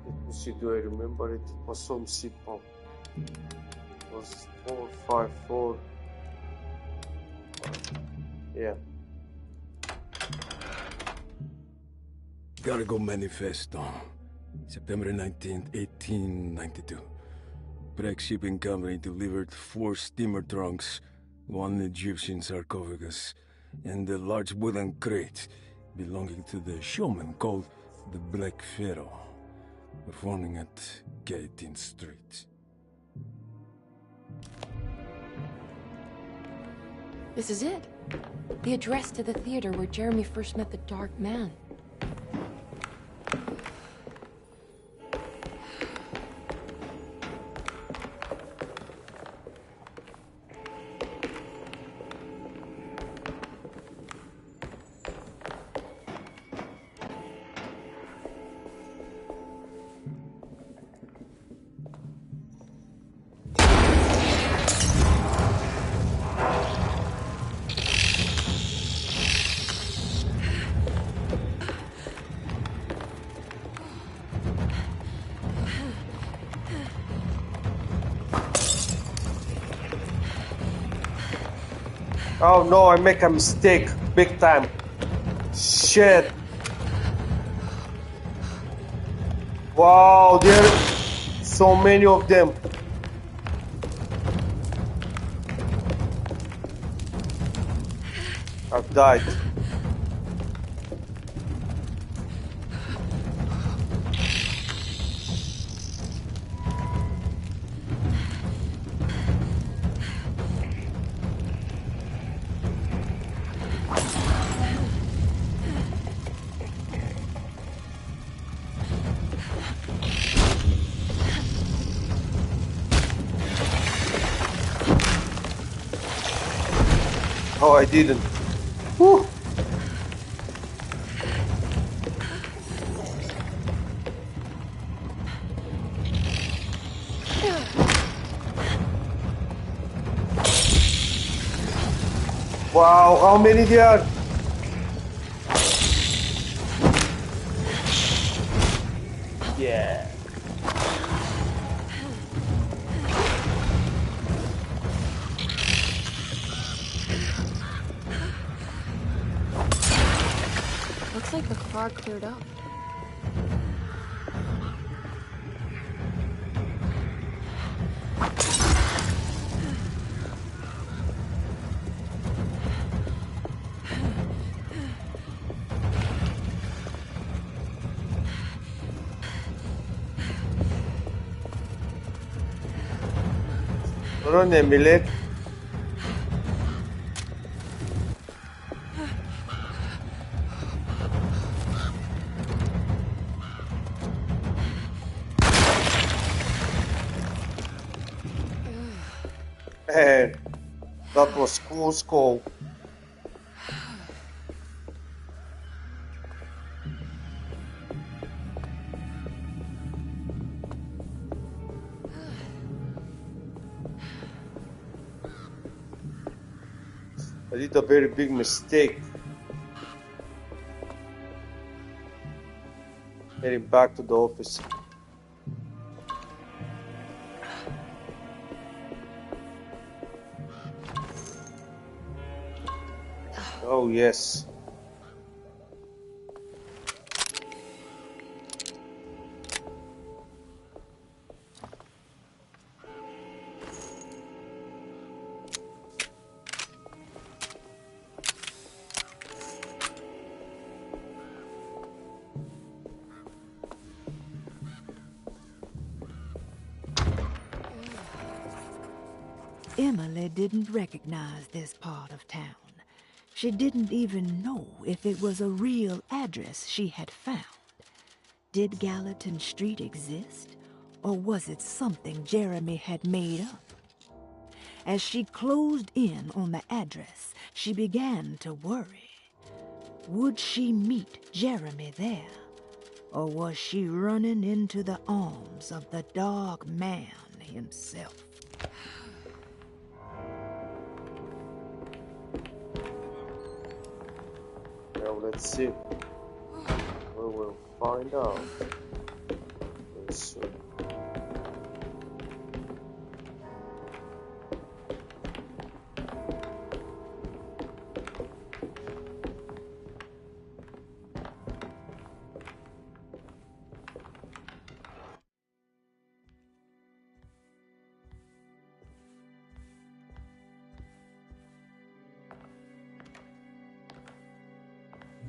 Let me see, do I remember it? It was so simple. It was 454. Yeah.
Cargo Manifesto, September 19th, 1892. Prext Shipping Company delivered 4 steamer trunks, 1 Egyptian sarcophagus, and a large wooden crate belonging to the showman called the Black Pharaoh, performing at 18th Street.
This is it. The address to the theater where Jeremy first met the Dark Man.
Oh no, I make a mistake. Big time. Shit. Wow, there are so many of them. I've died. Oh, I didn't. Whew. Wow, how many there are? Yeah.
Looks like the fog cleared up.
Run, Emily. Man, that was cool skull. I did a very big mistake. Heading back to the office. Oh, yes.
Emily didn't recognize this part of town. She didn't even know if it was a real address she had found. Did Gallatin Street exist, or was it something Jeremy had made up? As she closed in on the address, she began to worry. Would she meet Jeremy there, or was she running into the arms of the Dark Man himself?
Now let's see. We will find out very soon.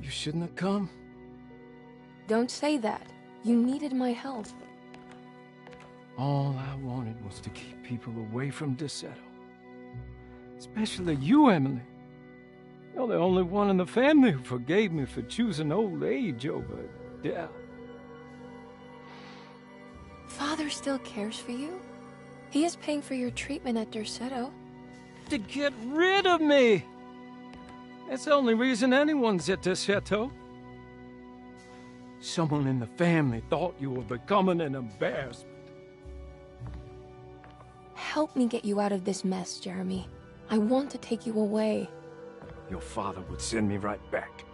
You shouldn't have come.
Don't say that. You needed my help.
All I wanted was to keep people away from Derceto. Especially you, Emily. You're the only one in the family who forgave me for choosing old age over death.
Father still cares for you? He is paying for your treatment at Derceto.
To get rid of me! That's the only reason anyone's at Derceto. Someone in the family thought you were becoming an embarrassment.
Help me get you out of this mess, Jeremy. I want to take you away.
Your father would send me right back.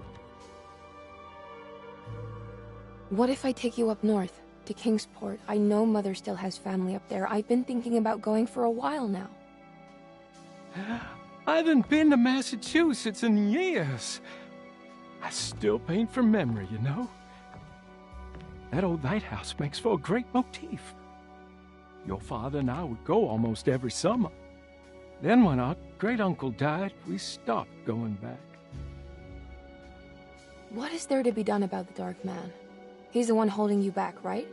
What if I take you up north, to Kingsport? I know Mother still has family up there. I've been thinking about going for a while now.
I haven't been to Massachusetts in years. I still paint from memory, you know? That old lighthouse makes for a great motif. Your father and I would go almost every summer. Then when our great-uncle died, we stopped going back.
What is there to be done about the Dark Man? He's the one holding you back, right?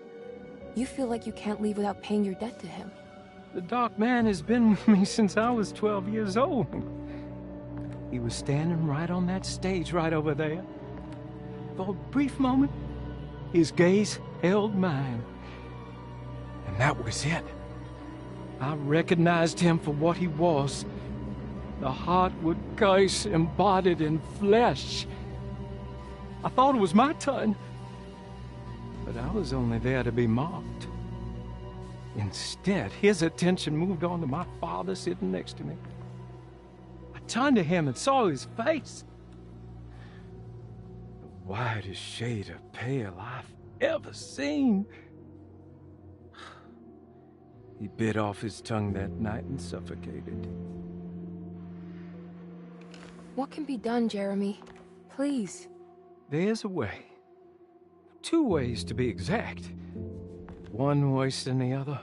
You feel like you can't leave without paying your debt to him.
The Dark Man has been with me since I was 12 years old. He was standing right on that stage right over there. For a brief moment, his gaze held mine. And that was it. I recognized him for what he was. The Hartwood curse embodied in flesh. I thought it was my turn. But I was only there to be mocked. Instead, his attention moved on to my father sitting next to me. I turned to him and saw his face. The whitest shade of pale I've ever seen. He bit off his tongue that night and suffocated.
What can be done, Jeremy? Please.
There's a way. 2 ways to be exact. One worse than the other.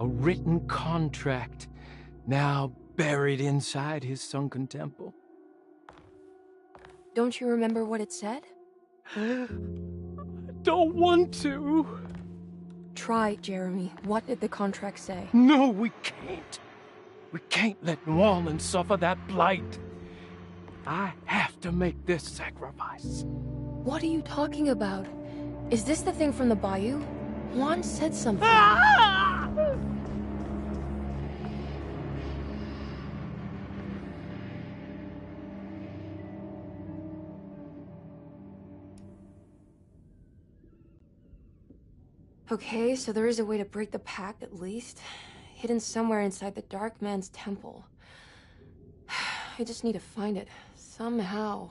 A written contract, now buried inside his sunken temple.
Don't you remember what it said?
I don't want to.
try, Jeremy. What did the contract say?
No, we can't. We can't let New Orleans suffer that blight. I have to make this sacrifice.
What are you talking about? Is this the thing from the bayou? Juan said something. Okay, so there is a way to break the pact at least. Hidden somewhere inside the Dark Man's temple. I just need to find it. Somehow.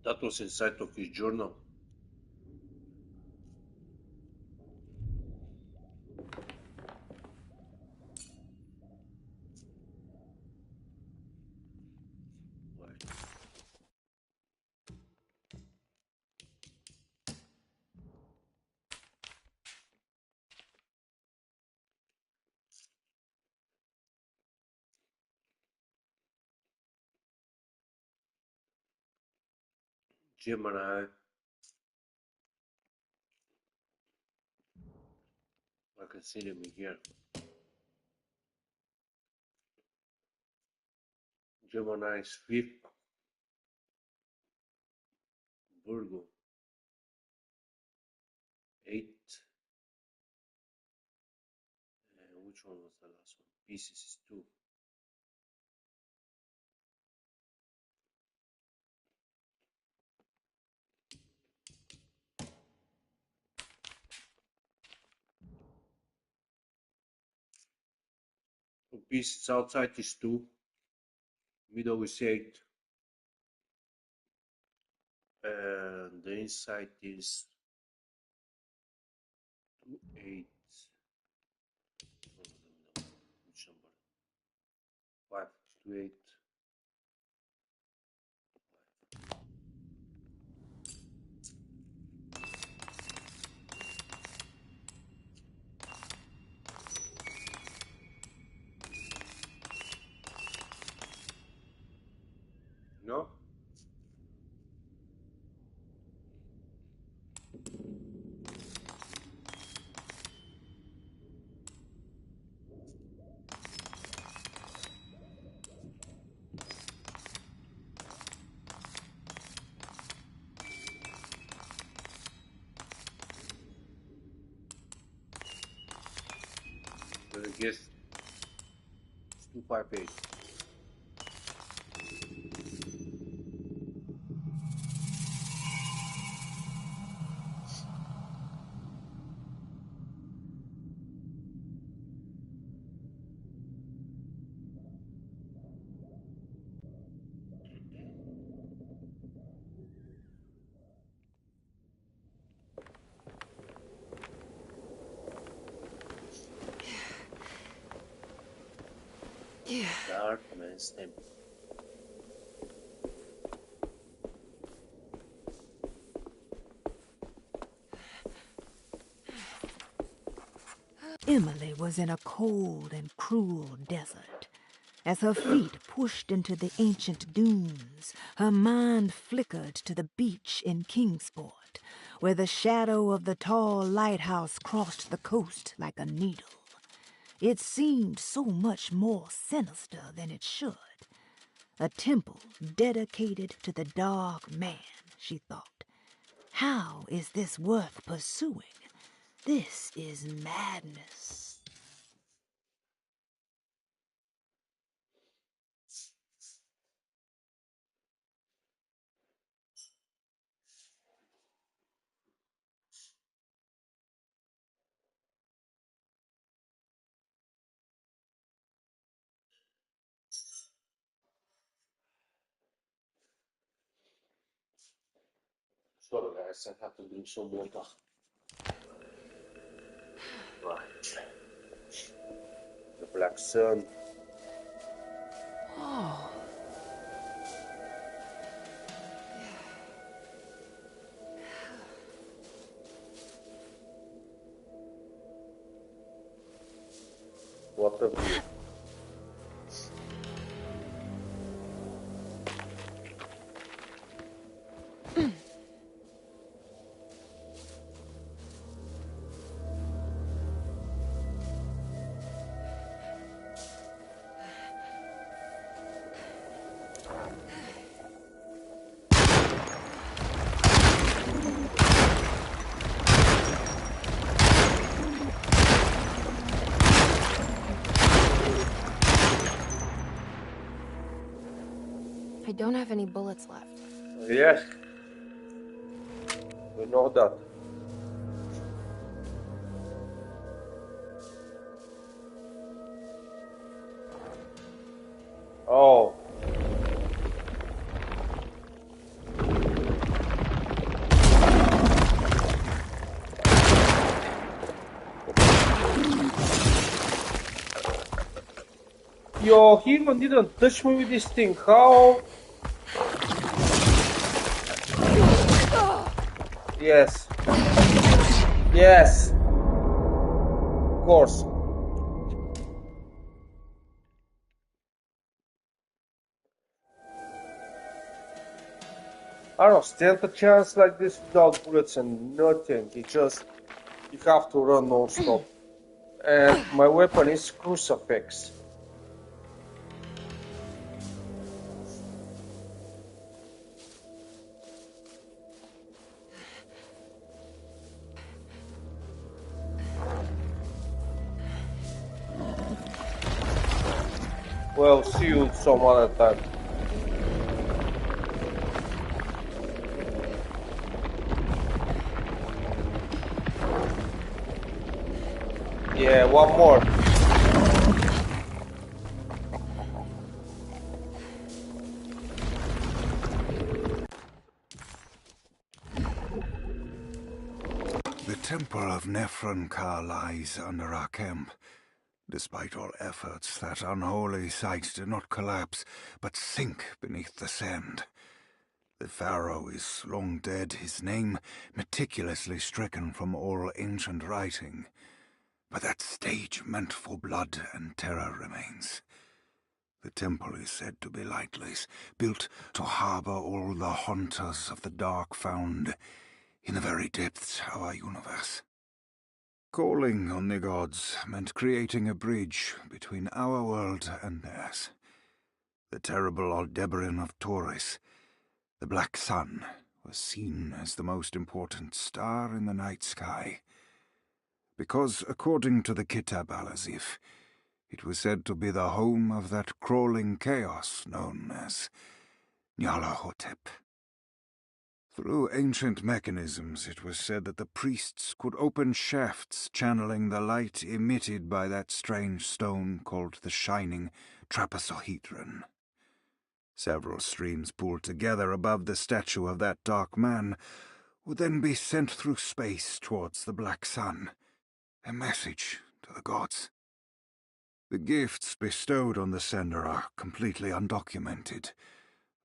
That was inside of his journal. Gemini. I can see him here. Gemini is 5th. Virgo 8th. And which one was the last one? Pisces is 2. Pisces outside is 2. Middle is 8. And the inside is 2, 8. Which number? 5, 2, 8. No? I guess it's 2, 5, 8. Dark Man's temple.
Emily was in a cold and cruel desert. As her feet pushed into the ancient dunes, her mind flickered to the beach in Kingsport, where the shadow of the tall lighthouse crossed the coast like a needle. It seemed so much more sinister than it should. A temple dedicated to the Dark Man, she thought. How is this worth pursuing? This is madness.
Sorry guys, I have to drink some water. Right. The black sun. What a view.
I don't have any bullets left.
Yes. We know that. Oh. Yo, he even didn't touch me with this thing. How? Yes. Yes. Of course. I don't stand a chance like this without bullets and nothing. You have to run non-stop. And my weapon is crucifix. Well, see you some other time. Yeah, one more.
The temple of Nephron-Ka lies under our camp. Despite all efforts, that unholy site did not collapse, but sink beneath the sand. The pharaoh is long dead, his name meticulously stricken from all ancient writing. But that stage meant for blood and terror remains. The temple is said to be lightless, built to harbor all the haunters of the dark found in the very depths of our universe. Calling on the gods meant creating a bridge between our world and theirs. The terrible Aldebaran of Taurus, the Black Sun, was seen as the most important star in the night sky. Because, according to the Kitab al-Azif, it was said to be the home of that crawling chaos known as Nyarlathotep. Through ancient mechanisms, it was said that the priests could open shafts channeling the light emitted by that strange stone called the Shining Trapezohedron. Several streams pooled together above the statue of that dark man would then be sent through space towards the Black Sun, a message to the gods. The gifts bestowed on the sender are completely undocumented,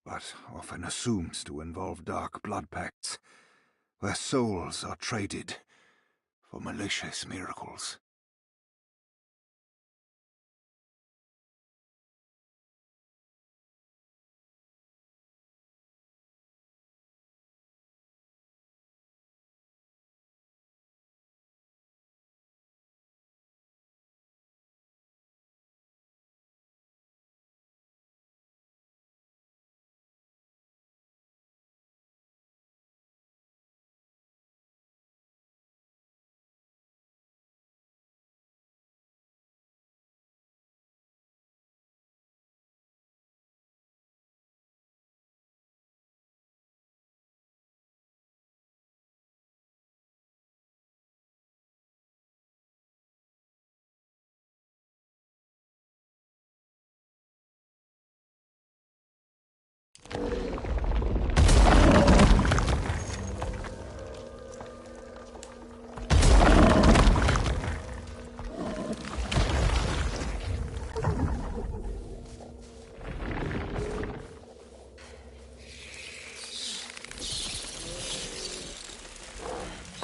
but often assumed to involve dark blood pacts, where souls are traded for malicious miracles.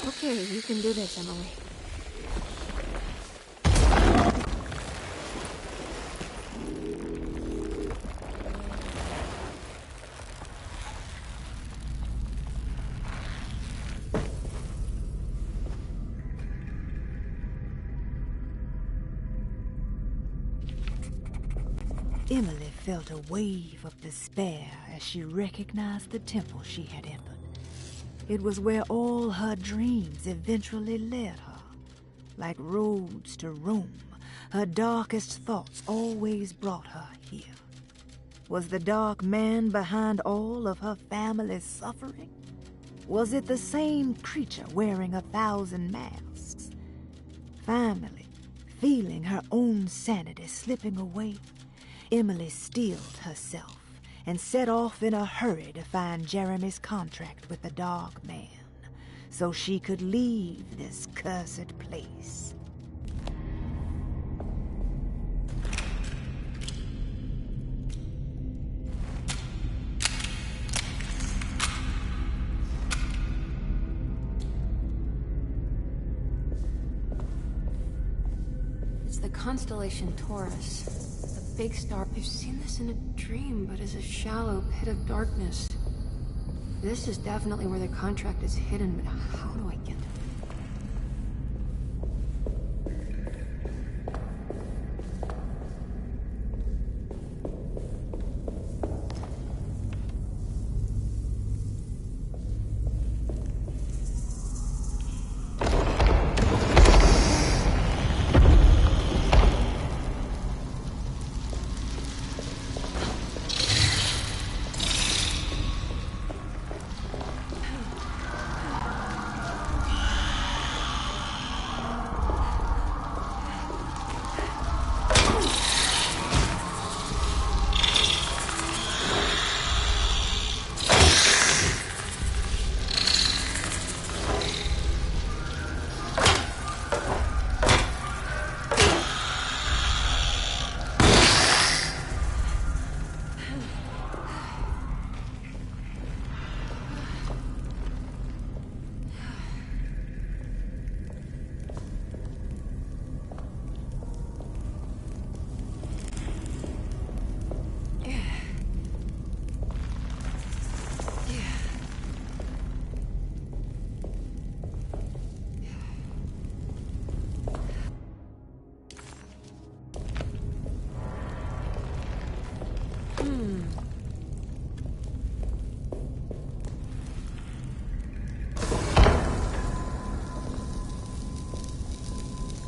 Okay, you can do this, Emily.
Emily felt a wave of despair as she recognized the temple she had entered. It was where all her dreams eventually led her. Like roads to Rome, her darkest thoughts always brought her here. Was the dark man behind all of her family's suffering? Was it the same creature wearing 1,000 masks? Finally, feeling her own sanity slipping away, Emily steeled herself and set off in a hurry to find Jeremy's contract with the Dark Man, so she could leave this cursed place.
It's the constellation Taurus. The big star. I've seen this in a dream, but as a shallow pit of darkness. This is definitely where the contract is hidden, but how do I get to it?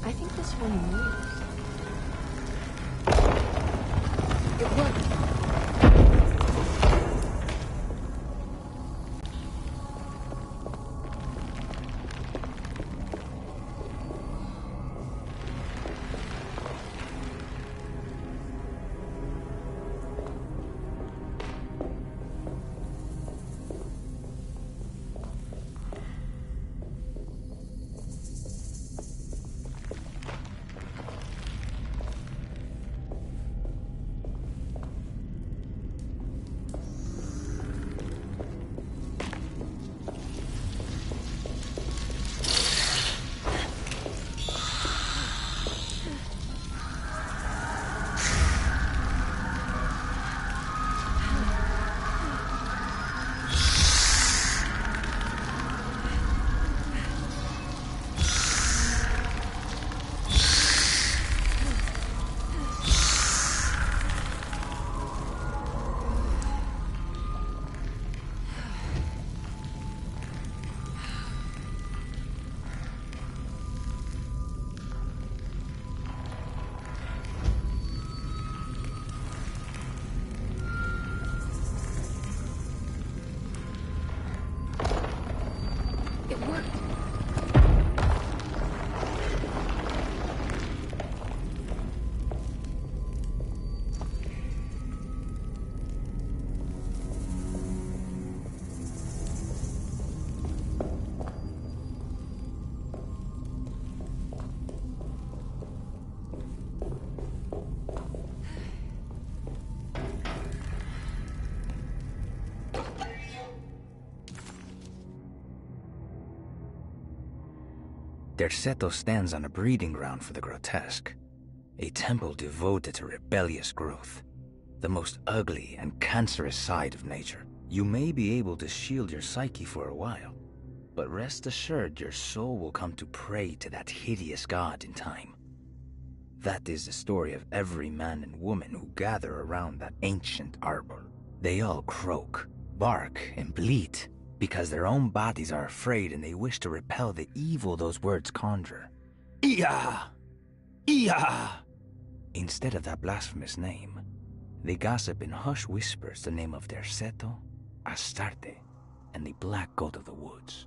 I think this one moves. It worked.
Derceto stands on a breeding ground for the grotesque, a temple devoted to rebellious growth, the most ugly and cancerous side of nature. You may be able to shield your psyche for a while, but rest assured your soul will come to pray to that hideous god in time. That is the story of every man and woman who gather around that ancient arbor. They all croak, bark, and bleat because their own bodies are afraid and they wish to repel the evil those words conjure. Ia! Ia! Instead of that blasphemous name, they gossip in hushed whispers the name of Derceto, Astarte, and the Black Goat of the Woods.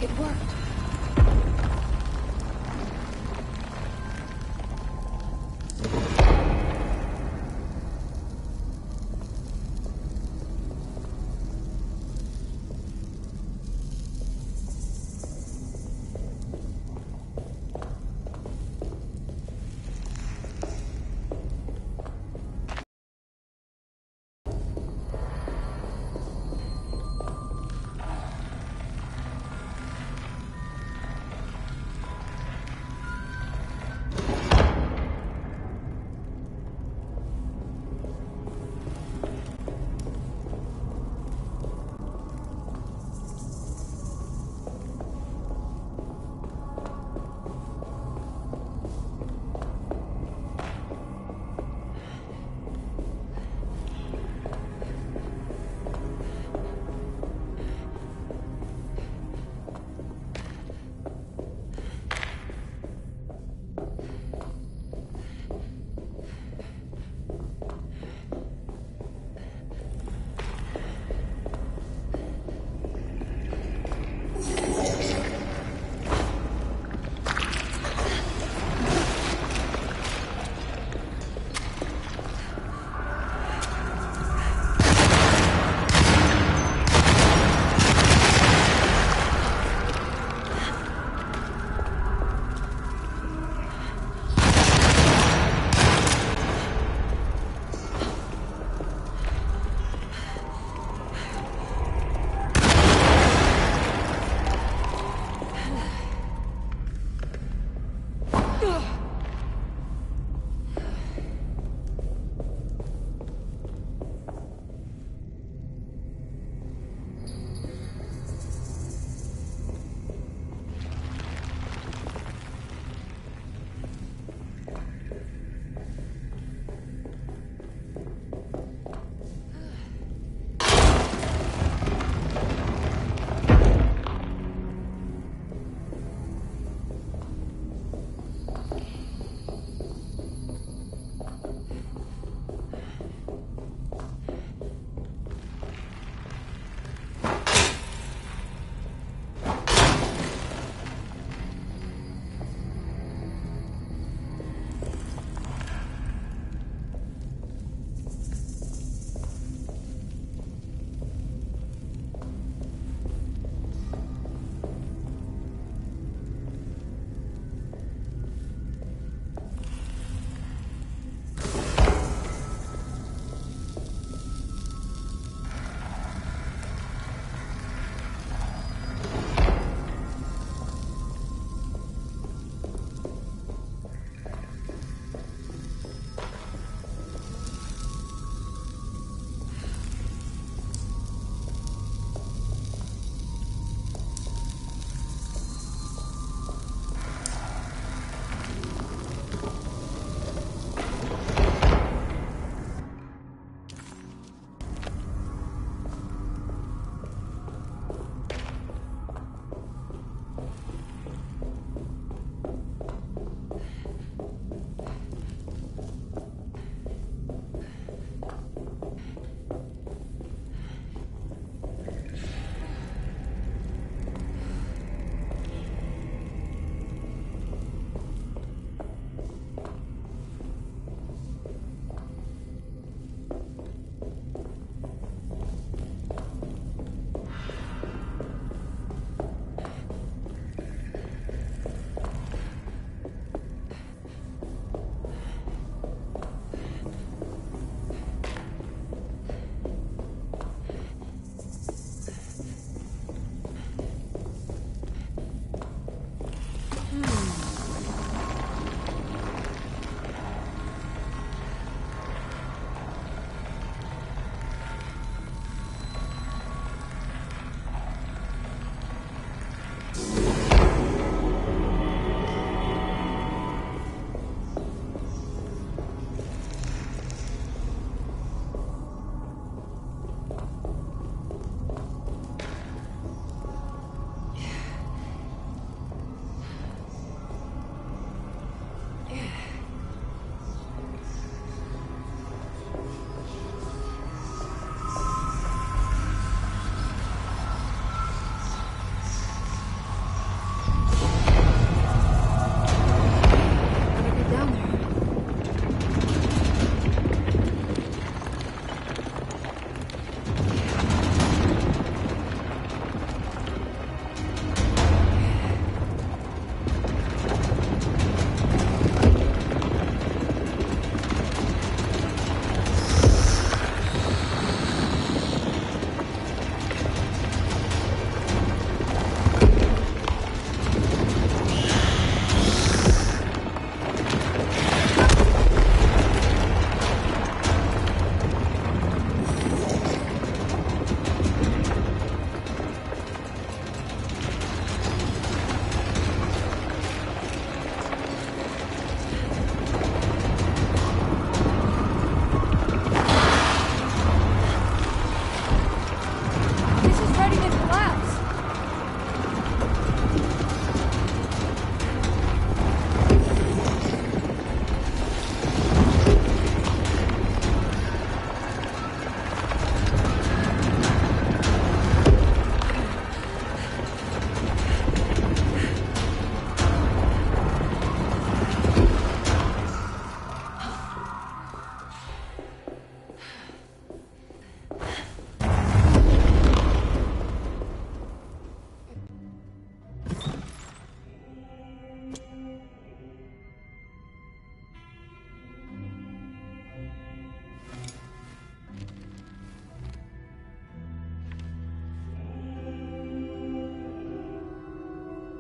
It worked.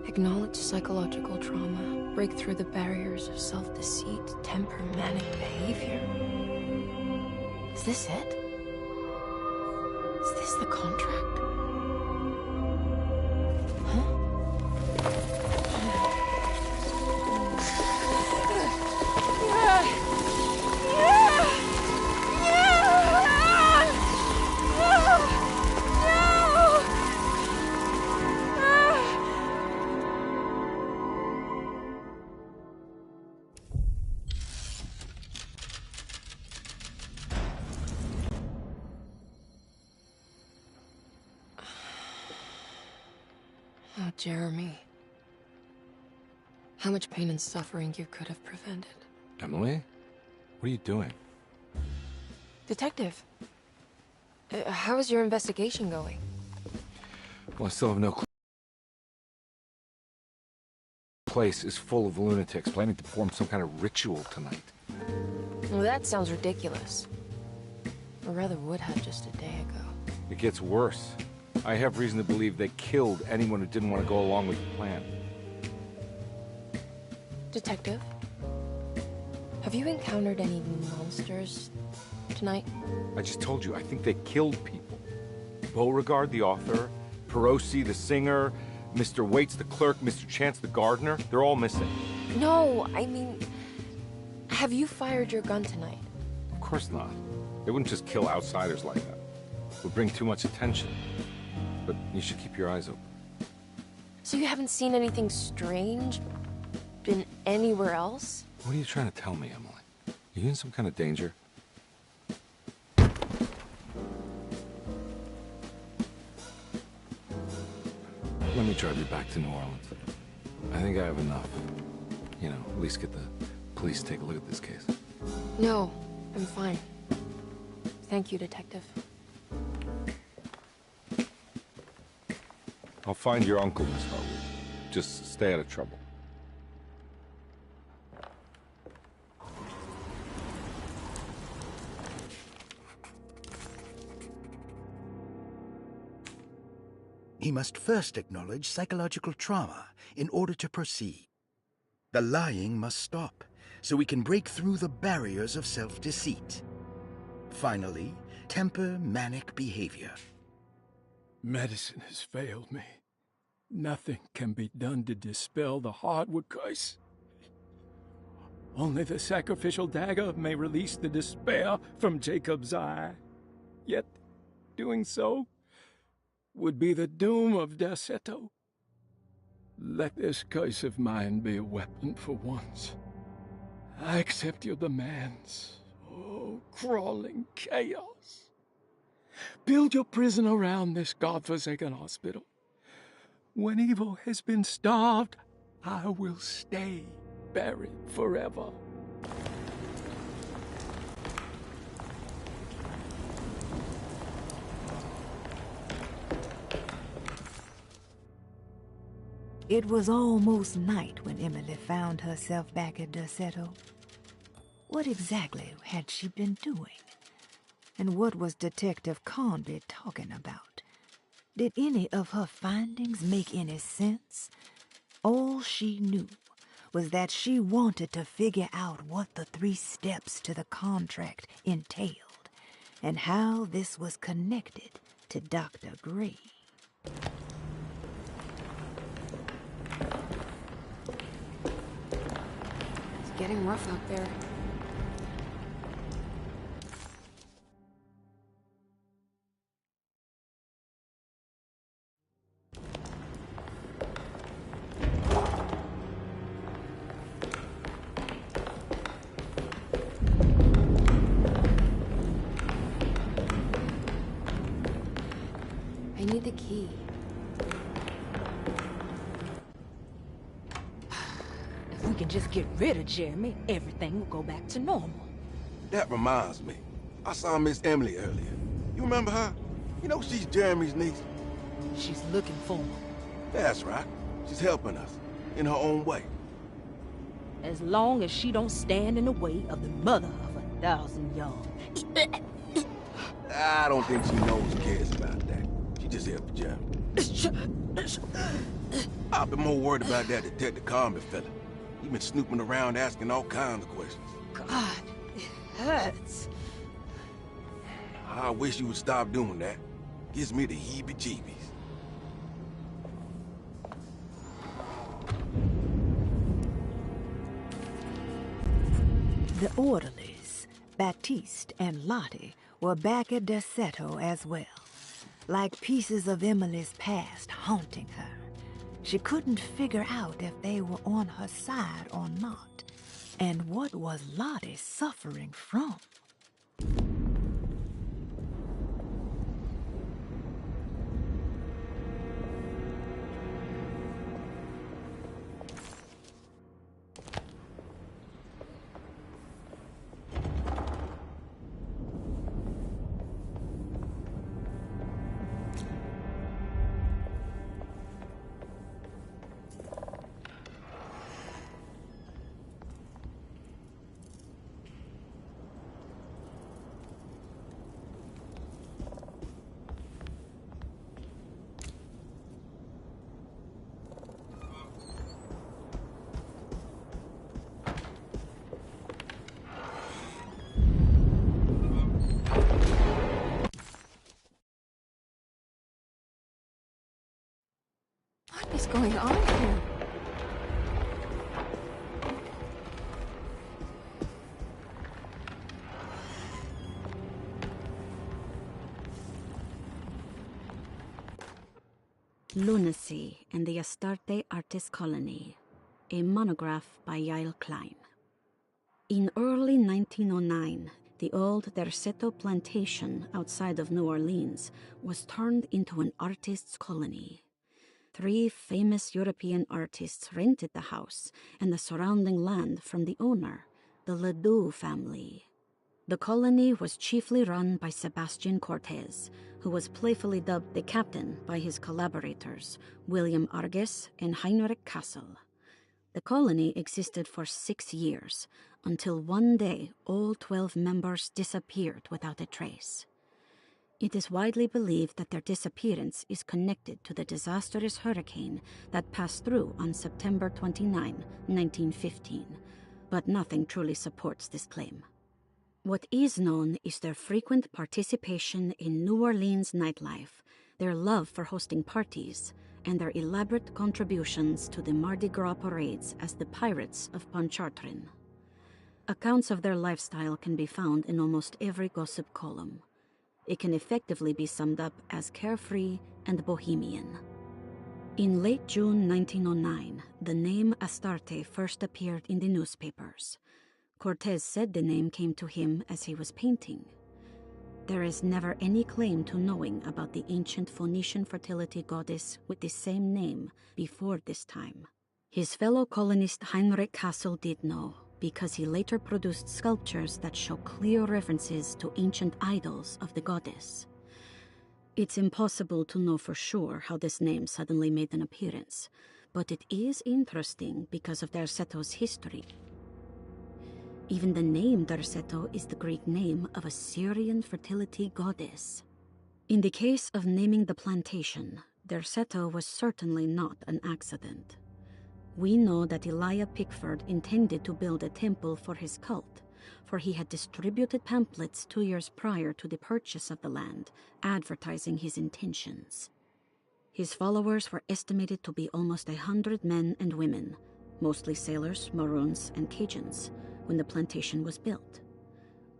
Acknowledge psychological trauma. Break through the barriers of self-deceit, temper, manic behavior. Is this it? Is this the contract? Oh, Jeremy. How much pain and suffering you could have prevented.
Emily? What are you doing?
Detective, how is your investigation going?
Well, I still have no clue. The place is full of lunatics planning to perform some kind of ritual tonight.
Well, that sounds ridiculous. Or rather would have just a day ago.
It gets worse. I have reason to believe they killed anyone who didn't want to go along with the plan.
Detective, have you encountered any monsters tonight?
I just told you, I think they killed people. Beauregard, the author, Perosi, the singer, Mr. Waits, the clerk, Mr. Chance, the gardener, they're all missing.
No, I mean, have you fired your gun tonight?
Of course not. They wouldn't just kill outsiders like that. It would bring too much attention. But you should keep your eyes open.
So you haven't seen anything strange? Been anywhere else?
What are you trying to tell me, Emily? Are you in some kind of danger? Let me drive you back to New Orleans. I think I have enough. You know, at least get the police to take a look at this case.
No, I'm fine. Thank you, Detective.
I'll find your uncle, Miss Hartwood. Just stay out of trouble.
He must first acknowledge psychological trauma in order to proceed. The lying must stop, so we can break through the barriers of self-deceit. Finally, temper manic behavior.
Medicine has failed me. Nothing can be done to dispel the Hartwood curse. Only the sacrificial dagger may release the despair from Jacob's eye. Yet, doing so would be the doom of Derceto. Let this curse of mine be a weapon for once. I accept your demands. Oh, crawling chaos. Build your prison around this godforsaken hospital. When evil has been starved, I will stay buried forever.
It was almost night when Emily found herself back at Derceto. What exactly had she been doing? And what was Detective Carnby talking about? Did any of her findings make any sense? All she knew was that she wanted to figure out what the 3 steps to the contract entailed, and how this was connected to Dr. Gray.
It's getting rough out there. I need the key.
If we can just get rid of Jeremy, everything will go back to normal.
That reminds me. I saw Miss Emily earlier. You remember her? You know she's Jeremy's niece.
She's looking for him.
That's right. She's helping us, in her own way.
As long as she don't stand in the way of the mother of 1,000 young.
I don't think she knows or cares about that. She just helped Jeremy. I've been more worried about that Detective Carnby fella. He been snooping around asking all kinds of questions.
God, it hurts.
I wish you would stop doing that. Gives me the heebie-jeebies.
The orderlies, Baptiste and Lottie, were back at Derceto as well, like pieces of Emily's past haunting her. She couldn't figure out if they were on her side or not, and what was Lottie suffering from?
What is going on here?
Lunacy and the Astarte Artist Colony, a monograph by Yael Klein. In early 1909, the old Derceto plantation outside of New Orleans was turned into an artist's colony. 3 famous European artists rented the house and the surrounding land from the owner, the Ledoux family. The colony was chiefly run by Sebastian Cortez, who was playfully dubbed the captain by his collaborators, William Arges and Heinrich Kassel. The colony existed for 6 years, until one day all 12 members disappeared without a trace. It is widely believed that their disappearance is connected to the disastrous hurricane that passed through on September 29, 1915, but nothing truly supports this claim. What is known is their frequent participation in New Orleans nightlife, their love for hosting parties, and their elaborate contributions to the Mardi Gras parades as the Pirates of Pontchartrain. Accounts of their lifestyle can be found in almost every gossip column. It can effectively be summed up as carefree and bohemian. In late June 1909, the name Astarte first appeared in the newspapers. Cortez said the name came to him as he was painting. There is never any claim to knowing about the ancient Phoenician fertility goddess with the same name before this time. His fellow colonist Heinrich Kassel did know, because he later produced sculptures that show clear references to ancient idols of the goddess. It's impossible to know for sure how this name suddenly made an appearance, but it is interesting because of Derceto's history. Even the name Derceto is the Greek name of a Syrian fertility goddess. In the case of naming the plantation, Derceto was certainly not an accident. We know that Elijah Pickford intended to build a temple for his cult, for he had distributed pamphlets 2 years prior to the purchase of the land, advertising his intentions. His followers were estimated to be almost 100 men and women, mostly sailors, Maroons, and Cajuns, when the plantation was built.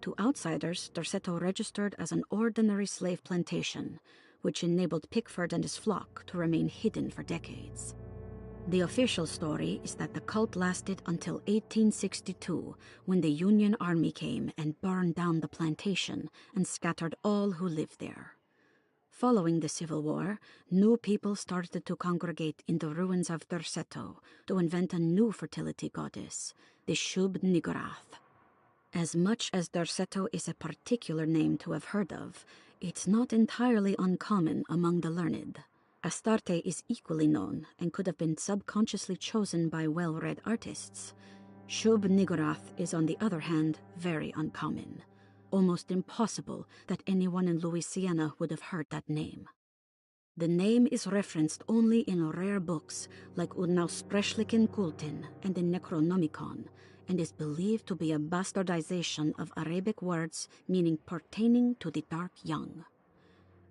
To outsiders, Derceto registered as an ordinary slave plantation, which enabled Pickford and his flock to remain hidden for decades. The official story is that the cult lasted until 1862, when the Union Army came and burned down the plantation and scattered all who lived there. Following the Civil War, new people started to congregate in the ruins of Derceto to invent a new fertility goddess, the Shub-Niggurath. As much as Derceto is a particular name to have heard of, it's not entirely uncommon among the learned. Astarte is equally known and could have been subconsciously chosen by well-read artists. Shub-Niggurath is, on the other hand, very uncommon. Almost impossible that anyone in Louisiana would have heard that name. The name is referenced only in rare books like Unausprechlichen Kulten and the Necronomicon, and is believed to be a bastardization of Arabic words meaning pertaining to the dark young.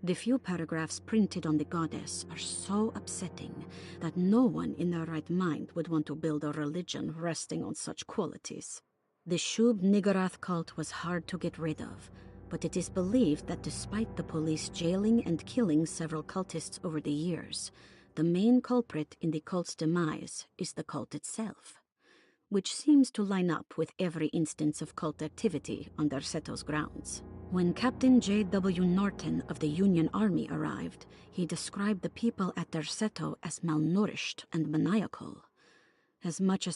The few paragraphs printed on the goddess are so upsetting that no one in their right mind would want to build a religion resting on such qualities. The Shub Niggurath cult was hard to get rid of, but it is believed that despite the police jailing and killing several cultists over the years, the main culprit in the cult's demise is the cult itself, which seems to line up with every instance of cult activity on Derceto's grounds. When Captain J.W. Norton of the Union Army arrived, he described the people at Derceto as malnourished and maniacal. As much as